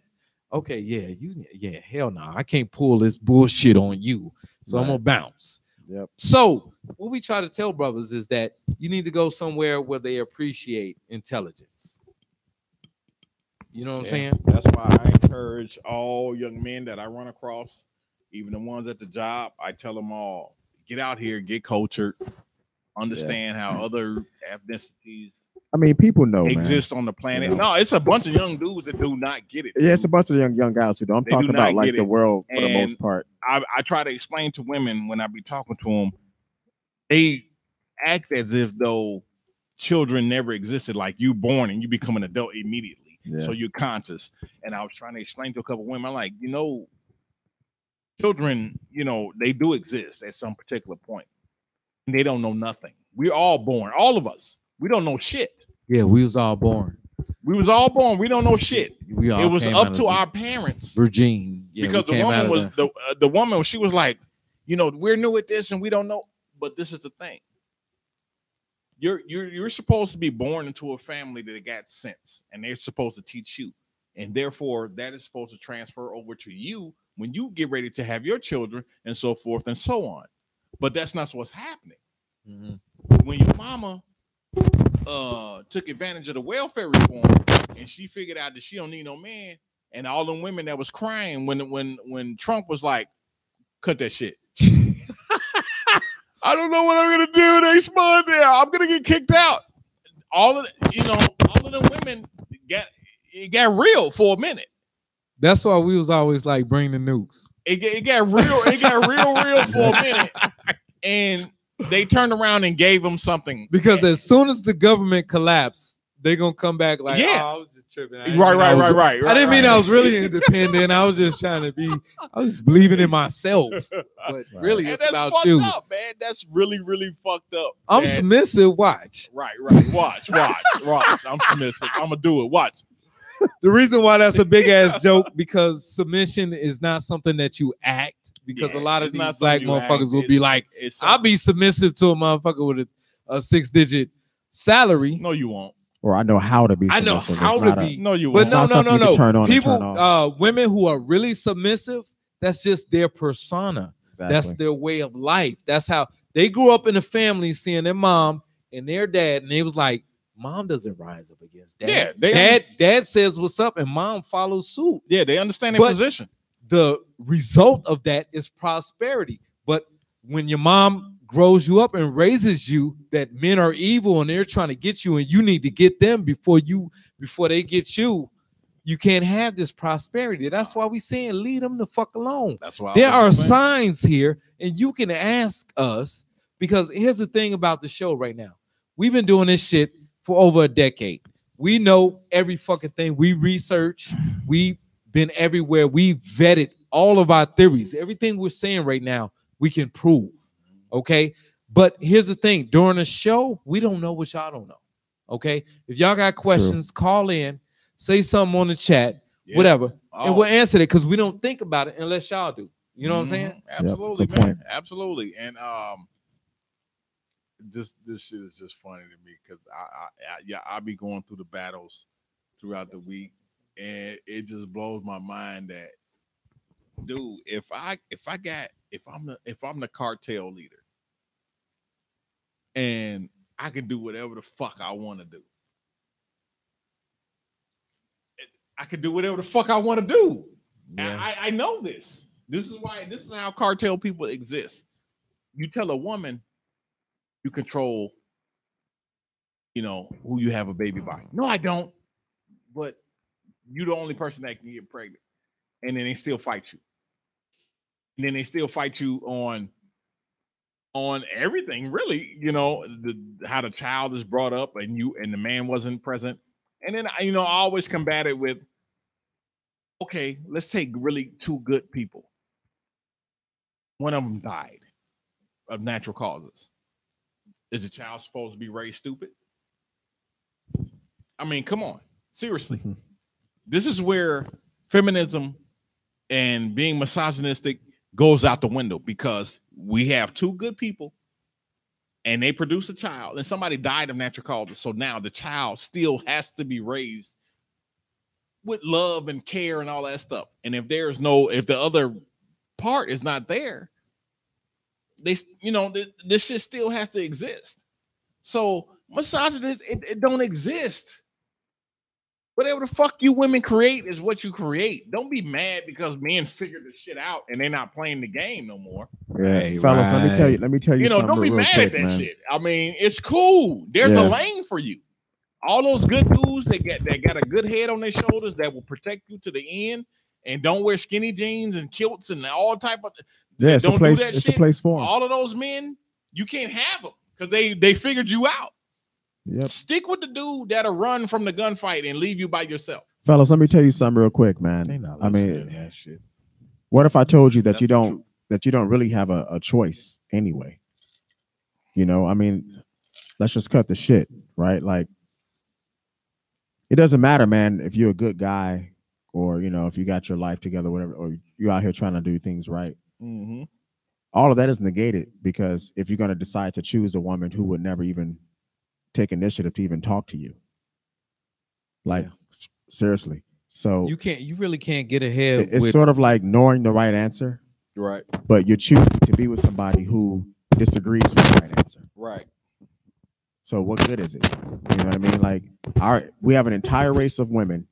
Okay, yeah, hell no. I can't pull this bullshit on you. So I'm gonna bounce. Yep. So what we try to tell brothers is that you need to go somewhere where they appreciate intelligence. You know what I'm saying? That's why I encourage all young men that I run across, even the ones at the job, I tell them all, get out here, get cultured, understand how other ethnicities people know exist on the planet. You know? No, it's a bunch of young dudes that do not get it. Yeah, it's a bunch of young guys who don't. I'm talking about like the world for the most part. I try to explain to women when I be talking to them, they act as if though children never existed, like you born and you become an adult immediately. Yeah. So you're conscious. And I was trying to explain to a couple of women, I'm like, children, they do exist at some particular point. And they don't know nothing. We're all born, all of us. We don't know shit. Yeah, we was all born. We was all born. We don't know shit. It was up to our parents. Virgin. Yeah, because the woman was the woman. She was like, we're new at this and we don't know. But this is the thing. You're supposed to be born into a family that got sense, and they're supposed to teach you and therefore that is supposed to transfer over to you when you get ready to have your children, and so forth and so on. But that's not what's happening. When your mama took advantage of the welfare reform and she figured out that she don't need no man, and all them women that was crying when Trump was like, cut that shit. I don't know what I'm gonna do next Monday. I'm gonna get kicked out. All of them women got real for a minute. That's why we was always like, bring the nukes. It got real. It got real for a minute, and they turned around and gave them something. Because as soon as the government collapsed, they're gonna come back like, yeah, oh, I was just tripping. Right. I didn't mean I was really independent. I was just trying to be. I was believing in myself. But really, and it's that's about fucked you, up, man. That's really fucked up. I'm man. submissive. Watch. Right. Watch. I'm submissive. I'm gonna do it. Watch. The reason why that's a big ass joke, because submission is not something that you act. Because a lot of these black motherfuckers will be like, I'll be submissive to a motherfucker with a 6-digit salary. No, you won't. Or I know how to be I submissive. know how to be. No, you But won't. no. Turn on People, women who are really submissive, that's just their persona. Exactly. That's their way of life. That's how they grew up in a family, seeing their mom and their dad, and they was like, mom doesn't rise up against dad. Yeah, dad says what's up, and mom follows suit. Yeah, they understand their position. The result of that is prosperity. But when your mom grows you up and raises you that men are evil and they're trying to get you, and you need to get them before they get you, you can't have this prosperity. That's why we saying leave them the fuck alone. That's why there are signs here, and you can ask us, because here's the thing about the show right now. We've been doing this shit for over a decade. We know every fucking thing. We research. We've been everywhere. We vetted all of our theories. Everything we're saying right now, we can prove. Okay. But here's the thing. During the show, we don't know what y'all don't know. Okay. If y'all got questions, call in, say something on the chat, whatever, and we'll answer it, because we don't think about it unless y'all do. You know what I'm saying? Absolutely, Yep, man. Absolutely. And this shit is just funny to me, because I be going through the battles throughout the week, and it just blows my mind that, dude, if I'm the cartel leader and I can do whatever the fuck I want to do, I can do whatever the fuck I want to do. Yeah. I know this. This is how cartel people exist. You tell a woman you control, who you have a baby by. No, I don't. But you're the only person that can get pregnant. And then they still fight you. And then they still fight you on everything, really, how the child is brought up and the man wasn't present. And then, I always combat it with, okay, let's take really two good people. One of them died of natural causes. Is the child supposed to be raised stupid? I mean, come on. Seriously. This is where feminism and being misogynistic goes out the window, because we have two good people and they produce a child and somebody died of natural causes. So now the child still has to be raised with love and care and all that stuff. And if the other part is not there, this shit still has to exist. So misogyny, it don't exist. Whatever the fuck you women create is what you create. Don't be mad because men figured the shit out and they're not playing the game no more. Yeah, hey, fellas, let me tell you something. Don't be mad at that shit. I mean, it's cool. There's a lane for you. All those good dudes that got a good head on their shoulders that will protect you to the end and don't wear skinny jeans and kilts and all type of it's a place. It's a place for them. All of those men, you can't have them because they figured you out. Yep. Stick with the dude that'll run from the gunfight and leave you by yourself. Fellas, let me tell you something real quick, man. I mean, what if I told you that you don't really have a choice anyway? I mean, let's just cut the shit, right? Like, it doesn't matter, man, if you're a good guy or, if you got your life together, whatever, or you're out here trying to do things right. Mm-hmm. All of that is negated, because if you're going to decide to choose a woman who would never even take initiative to even talk to you, like seriously. So you really can't get ahead. It's sort of like knowing the right answer, Right. but you're choosing to be with somebody who disagrees with the right answer. Right. So what good is it? You know what I mean? Like we have an entire race of women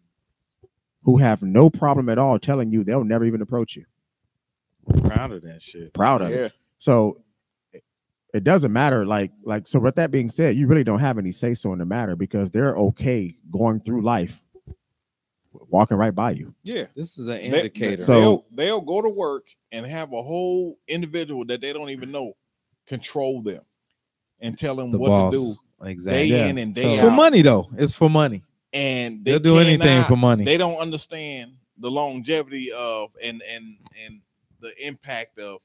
who have no problem at all telling you they'll never even approach you. Proud of that shit. Proud of it. So it doesn't matter. So with that being said, you really don't have any say so in the matter because they're okay going through life, walking right by you. Yeah. This is an indicator. So they'll go to work and have a whole individual that they don't even know control them and tell them what boss. to do. Exactly. Day in and day out. For money though. It's for money. And they'll do anything for money. They don't understand the longevity of and the impact of,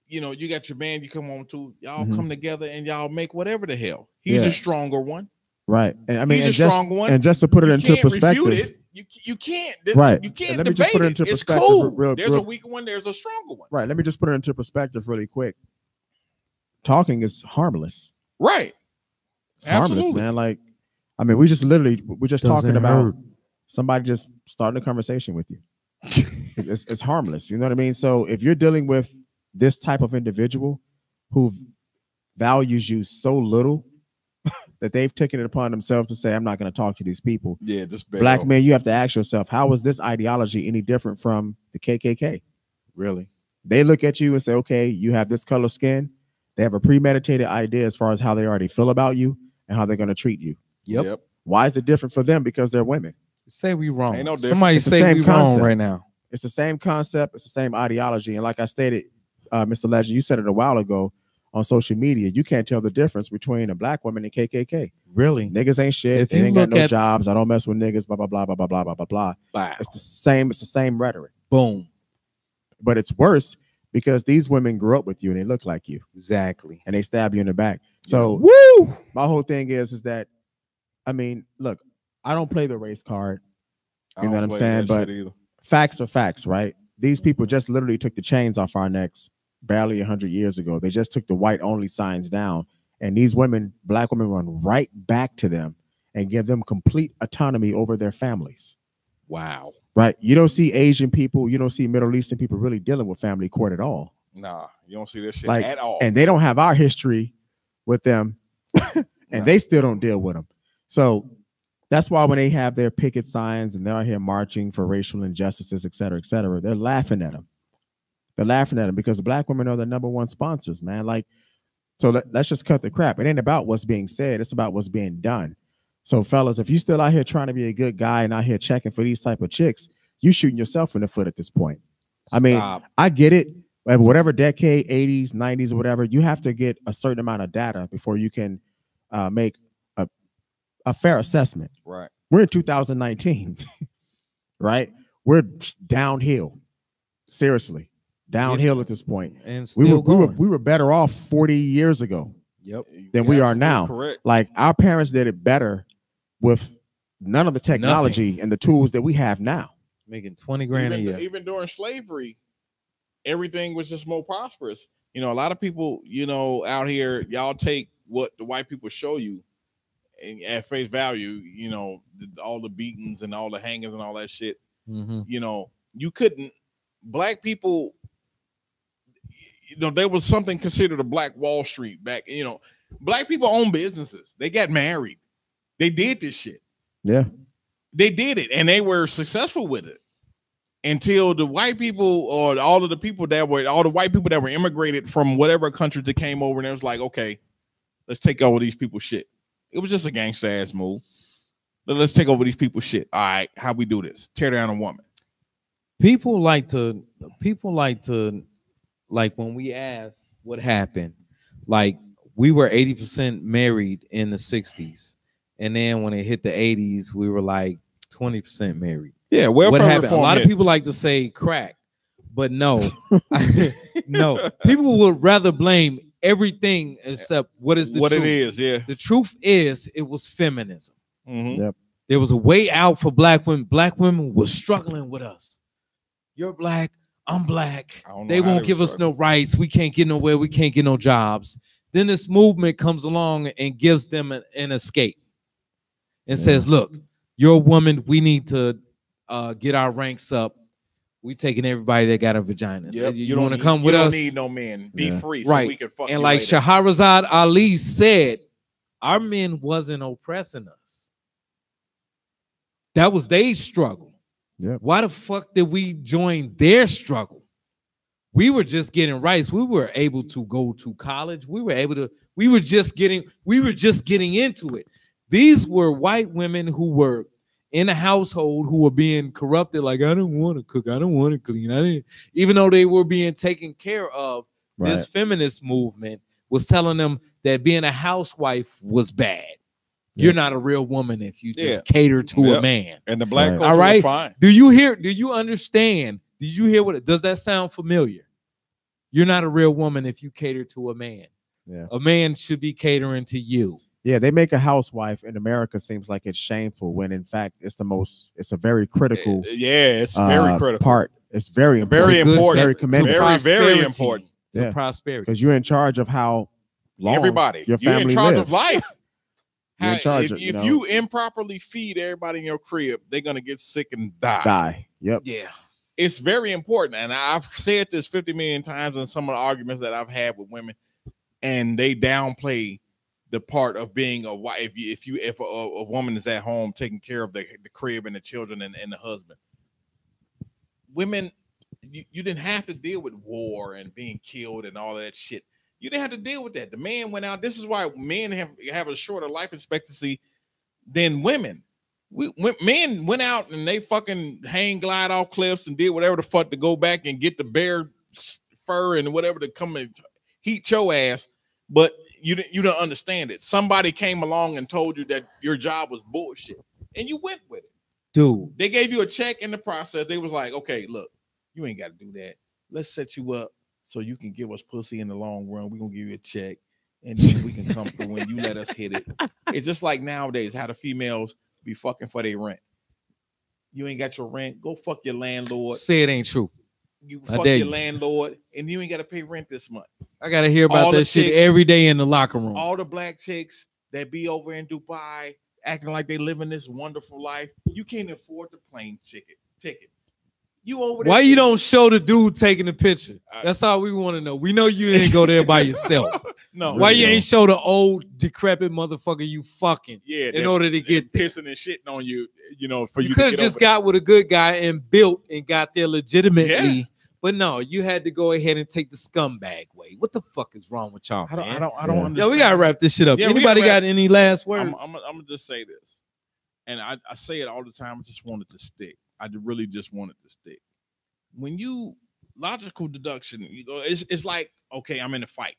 you got your man you come home to, y'all come together and y'all make whatever the hell. He's a stronger one. Right. And I mean, he's a strong one. And just to put it into perspective. You can't. Right. You can't let me debate just put it into It's perspective. cool. There's a weaker one. There's a stronger one. Right. Let me just put it into perspective really quick. Talking is harmless. Right. It's harmless, man. Like, I mean, we're just talking about somebody just starting a conversation with you. It's harmless. You know what I mean? So if you're dealing with this type of individual who values you so little that they've taken it upon themselves to say, I'm not going to talk to these people. Yeah, just black men, you have to ask yourself, how is this ideology any different from the KKK? Really? They look at you and say, okay, you have this color skin. They have a premeditated idea as far as how they already feel about you and how they're going to treat you. Yep. Why is it different for them? Because they're women. Say we wrong. Ain't no difference. Somebody say we wrong right now. It's the same concept. It's the same ideology. And like I stated, Mr. Legend, you said it a while ago on social media, you can't tell the difference between a black woman and KKK. Really? Niggas ain't shit. They ain't got no jobs. I don't mess with niggas, blah, blah, blah, blah, blah, blah, blah, blah, blah. Wow. It's the same. It's the same rhetoric. Boom. But it's worse because these women grew up with you and they look like you. Exactly. And they stab you in the back. So woo! My whole thing is that, I mean, look, I don't play the race card. You know what I'm saying? But facts are facts, right? These people just literally took the chains off our necks barely 100 years ago. They just took the white only signs down. And these women, black women, run right back to them and give them complete autonomy over their families. Wow. Right. You don't see Asian people, you don't see Middle Eastern people really dealing with family court at all. Nah, you don't see this shit at all. And they don't have our history with them. And they still don't deal with them. So that's why when they have their picket signs and they're out here marching for racial injustices, et cetera, they're laughing at them. They're laughing at them because black women are the #1 sponsors, man. Like, so let's just cut the crap. It ain't about what's being said. It's about what's being done. So fellas, if you still out here trying to be a good guy and out here checking for these type of chicks, you shooting yourself in the foot at this point. I mean, I get it. Whatever decade, 80s, 90s, or whatever, you have to get a certain amount of data before you can make a fair assessment. Right. We're in 2019, right? We're downhill. Seriously, downhill at this point. And we were better off 40 years ago. Yep. Than we are now. Correct. Like our parents did it better with none of the technology and the tools that we have now. Making 20 grand a year. Even during slavery, everything was just more prosperous. You know, a lot of people, out here, y'all take what the white people show you and at face value, all the beatings and all the hangings and all that shit. Mm-hmm. You couldn't, black people, there was something considered a Black Wall Street back. Black people own businesses. They got married. They did this shit. Yeah. They did it and they were successful with it until the white people or all the white people that were immigrated from whatever country that came over and it was like, okay, let's take over these people's shit. It was just a gangster ass move. Let's take over these people's shit. All right, how we do this? Tear down a woman. People like to when we ask what happened, like we were 80% married in the 60s. And then when it hit the 80s, we were like 20% married. Yeah, well, what happened? A lot of people like to say crack, but no, no. People would rather blame everything except what is the truth. It is. Yeah, the truth is it was feminism. Mm-hmm. Yep. There was a way out for black women. Black women were struggling with us. You're black. I'm black. They won't give us no rights. We can't get nowhere. We can't get no jobs. Then this movement comes along and gives them an escape and says, look, You're a woman. We need to get our ranks up. We taking everybody that got a vagina. Yep. You want to come with us? us? You don't need no men. Be free, right? So we can fuck and you like later. Shahrazad Ali said, our men wasn't oppressing us. That was their struggle. Yep. Why the fuck did we join their struggle? We were just getting rights. We were able to go to college. We were just getting into it. These were white women who were in a household who were being corrupted. Like, I don't want to cook. I don't want to clean. Even though they were being taken care of. Right. This feminist movement was telling them that being a housewife was bad. Yep. You're not a real woman if you just cater to a man. And the black culture all right? was fine. Do you understand? Did you hear does that sound familiar? You're not a real woman if you cater to a man. Yeah. A man should be catering to you. Yeah, they make a housewife in America seems like it's shameful when in fact it's a very critical it's very critical part. It's very important. Very important. Very commendable. Very important. To prosperity. Because you're in charge of how long everybody your family you're in charge lives. of life. You're in charge if you improperly feed everybody in your crib, they're gonna get sick and die. Yep. Yeah. It's very important. And I've said this 50 million times in some of the arguments that I've had with women, and they downplay the part of being a wife. If a woman is at home taking care of the crib and the children and the husband. Women, you didn't have to deal with war and being killed and all that shit. You didn't have to deal with that. The man went out. This is why men have a shorter life expectancy than women. Men went out and they fucking hang glide off cliffs and did whatever the fuck to go back and get the bear fur and whatever to come and heat your ass. But you don't understand it. Somebody came along and told you that your job was bullshit, and you went with it. Dude, they gave you a check in the process. They was like, okay, look, you ain't got to do that. Let's set you up so you can give us pussy in the long run. We're gonna give you a check, and then we can come through when you let us hit it. It's just like nowadays how the females be fucking for their rent. You ain't got your rent. Go fuck your landlord. Say it ain't true. You fuck your landlord, and you ain't got to pay rent this month. I got to hear about that shit every day in the locker room. All the black chicks that be over in Dubai acting like they living this wonderful life. You can't afford the plane ticket. You over there. Why you don't show the dude taking the picture? That's all we want to know. We know you didn't go there by yourself. No. Why you ain't show the old decrepit motherfucker you fucking? Yeah. In order to get pissing and shitting on you, for you. You could have just got with a good guy and built and got there legitimately. Yeah. But no, you had to go ahead and take the scumbag way. What the fuck is wrong with y'all? I don't understand. Yo, we gotta wrap this shit up. Yeah, anybody got any last words? I'm gonna just say this, and I say it all the time. I just want it to stick. I really just want it to stick. When you logical deduction, it's like, okay, I'm in a fight.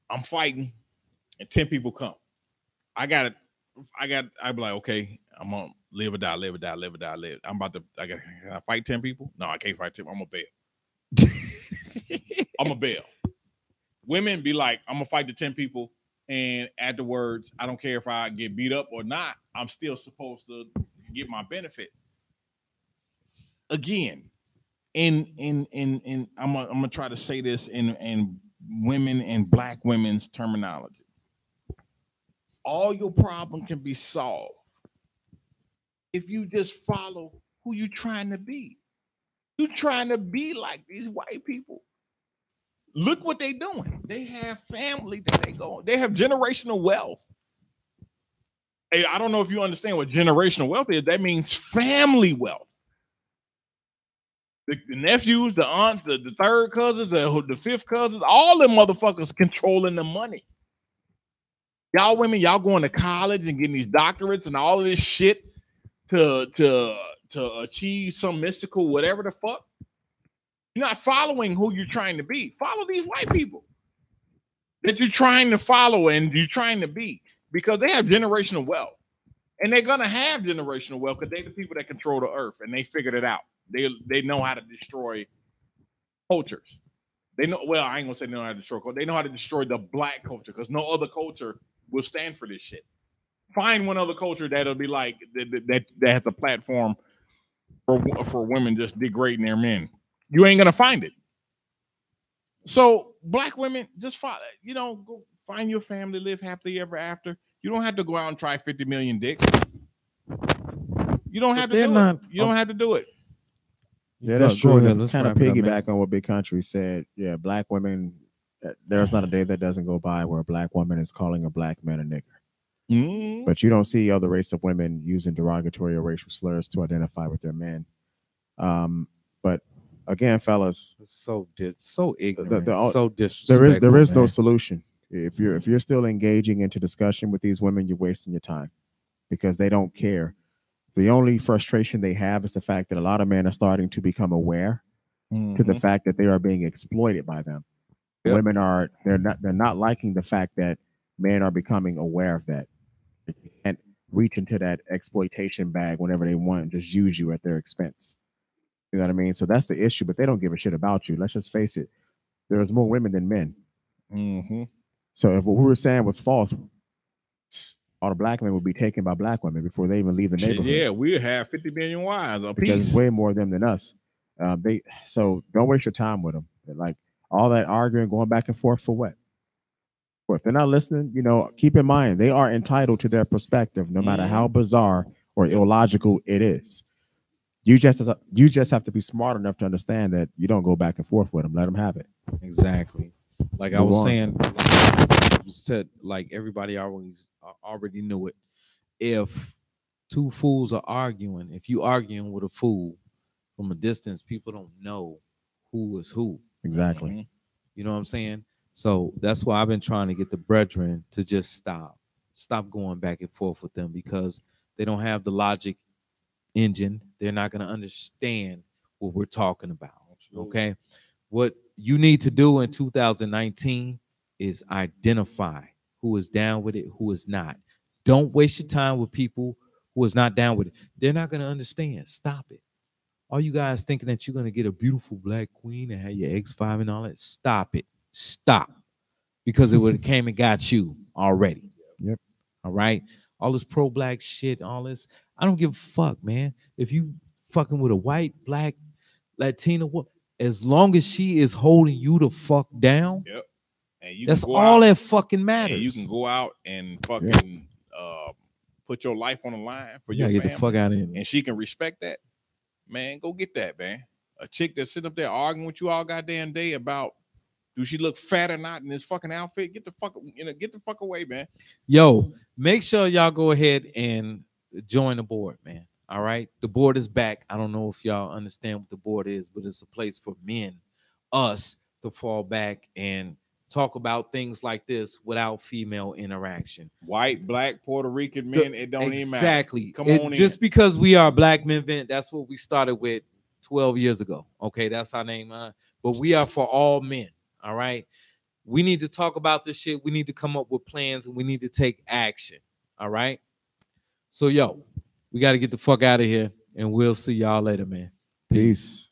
I'm fighting, and 10 people come. I'd be like, okay, I'm gonna live or die. Can I fight 10 people? No, I can't fight 10. I'm gonna bail. I'm gonna bail. Women be like, I'm gonna fight the 10 people, and afterwards, I don't care if I get beat up or not. I'm still supposed to get my benefit. Again, I'm gonna try to say this in women and black women's terminology. All your problem can be solved if you just follow who you're trying to be. You're trying to be like these white people. Look what they're doing. They have family that they go. They have generational wealth. Hey, I don't know if you understand what generational wealth is. That means family wealth. The nephews, the aunts, the third cousins, the fifth cousins, all them motherfuckers controlling the money. Y'all women, y'all going to college and getting these doctorates and all of this shit to achieve some mystical whatever the fuck. You're not following who you're trying to be. Follow these white people that you're trying to follow and you're trying to be, because they have generational wealth. And they're gonna have generational wealth because they're the people that control the earth, and they figured it out. They know how to destroy cultures. They know, well, I ain't gonna say they know how to destroy culture. They know how to destroy the black culture, because no other culture will stand for this shit. Find one other culture that'll be like that has a platform for women just degrading their men. You ain't gonna find it. So black women, just follow, go find your family, live happily ever after. You don't have to go out and try 50 million dicks. You don't have to do not, it. You don't have to do it. Yeah, that's Go true. ahead, To let's kind of wrap it up, man. piggyback on what Big Country said. Yeah, black women. There's not a day that doesn't go by where a black woman is calling a black man a nigger. But you don't see other race of women using derogatory or racial slurs to identify with their men. But again, fellas, so ignorant, so there disrespectful. is no man. solution. If you're still engaging into discussion with these women, you're wasting your time because they don't care. The only frustration they have is the fact that a lot of men are starting to become aware to the fact that they are being exploited by them. Yep. Women are they're not liking the fact that men are becoming aware of that. They can't reach into that exploitation bag whenever they want and just use you at their expense. You know what I mean? So that's the issue, but they don't give a shit about you. Let's just face it. There's more women than men. So if what we were saying was false, all the black men would be taken by black women before they even leave the neighborhood. Yeah, we have 50 million wives because it's way more of them than us. So don't waste your time with them. Like all that arguing, going back and forth for what? Well, if they're not listening, keep in mind they are entitled to their perspective, no matter how bizarre or illogical it is. You just have to be smart enough to understand that you don't go back and forth with them. Let them have it. Exactly. Like I was saying, said like everybody already knew it. If two fools are arguing, if you arguing with a fool from a distance, people don't know who is who. Exactly. You know what I'm saying? So that's why I've been trying to get the brethren to just stop going back and forth with them because they don't have the logic engine. They're not going to understand what we're talking about. Okay. What you need to do in 2019 is identify who is down with it, who is not. Don't waste your time with people who is not down with it. They're not going to understand. Stop it. All you guys thinking that you're going to get a beautiful black queen and have your X5 and all that, stop it. Stop. Because it would have came and got you already. Yep. All right? All this pro-black shit, all this. I don't give a fuck, man. If you fucking with a white, black, Latina woman, as long as she is holding you the fuck down, and that's all that fucking matters. And you can go out and fucking put your life on the line for your family. Get the fuck out of here. And she can respect that. Man, go get that, man. A chick that's sitting up there arguing with you all goddamn day about do she look fat or not in this fucking outfit? Get the fuck away, man. Yo, make sure y'all go ahead and join the board, man. All right. The board is back. I don't know if y'all understand what the board is, but it's a place for men, us, to fall back and talk about things like this without female interaction. White, black, Puerto Rican men, it don't even matter. Exactly. Come on in. Just because we are Black Men Vent, that's what we started with 12 years ago. Okay, that's our name. But we are for all men. All right. We need to talk about this shit. We need to come up with plans and we need to take action. All right. So, yo, we got to get the fuck out of here and we'll see y'all later, man. Peace.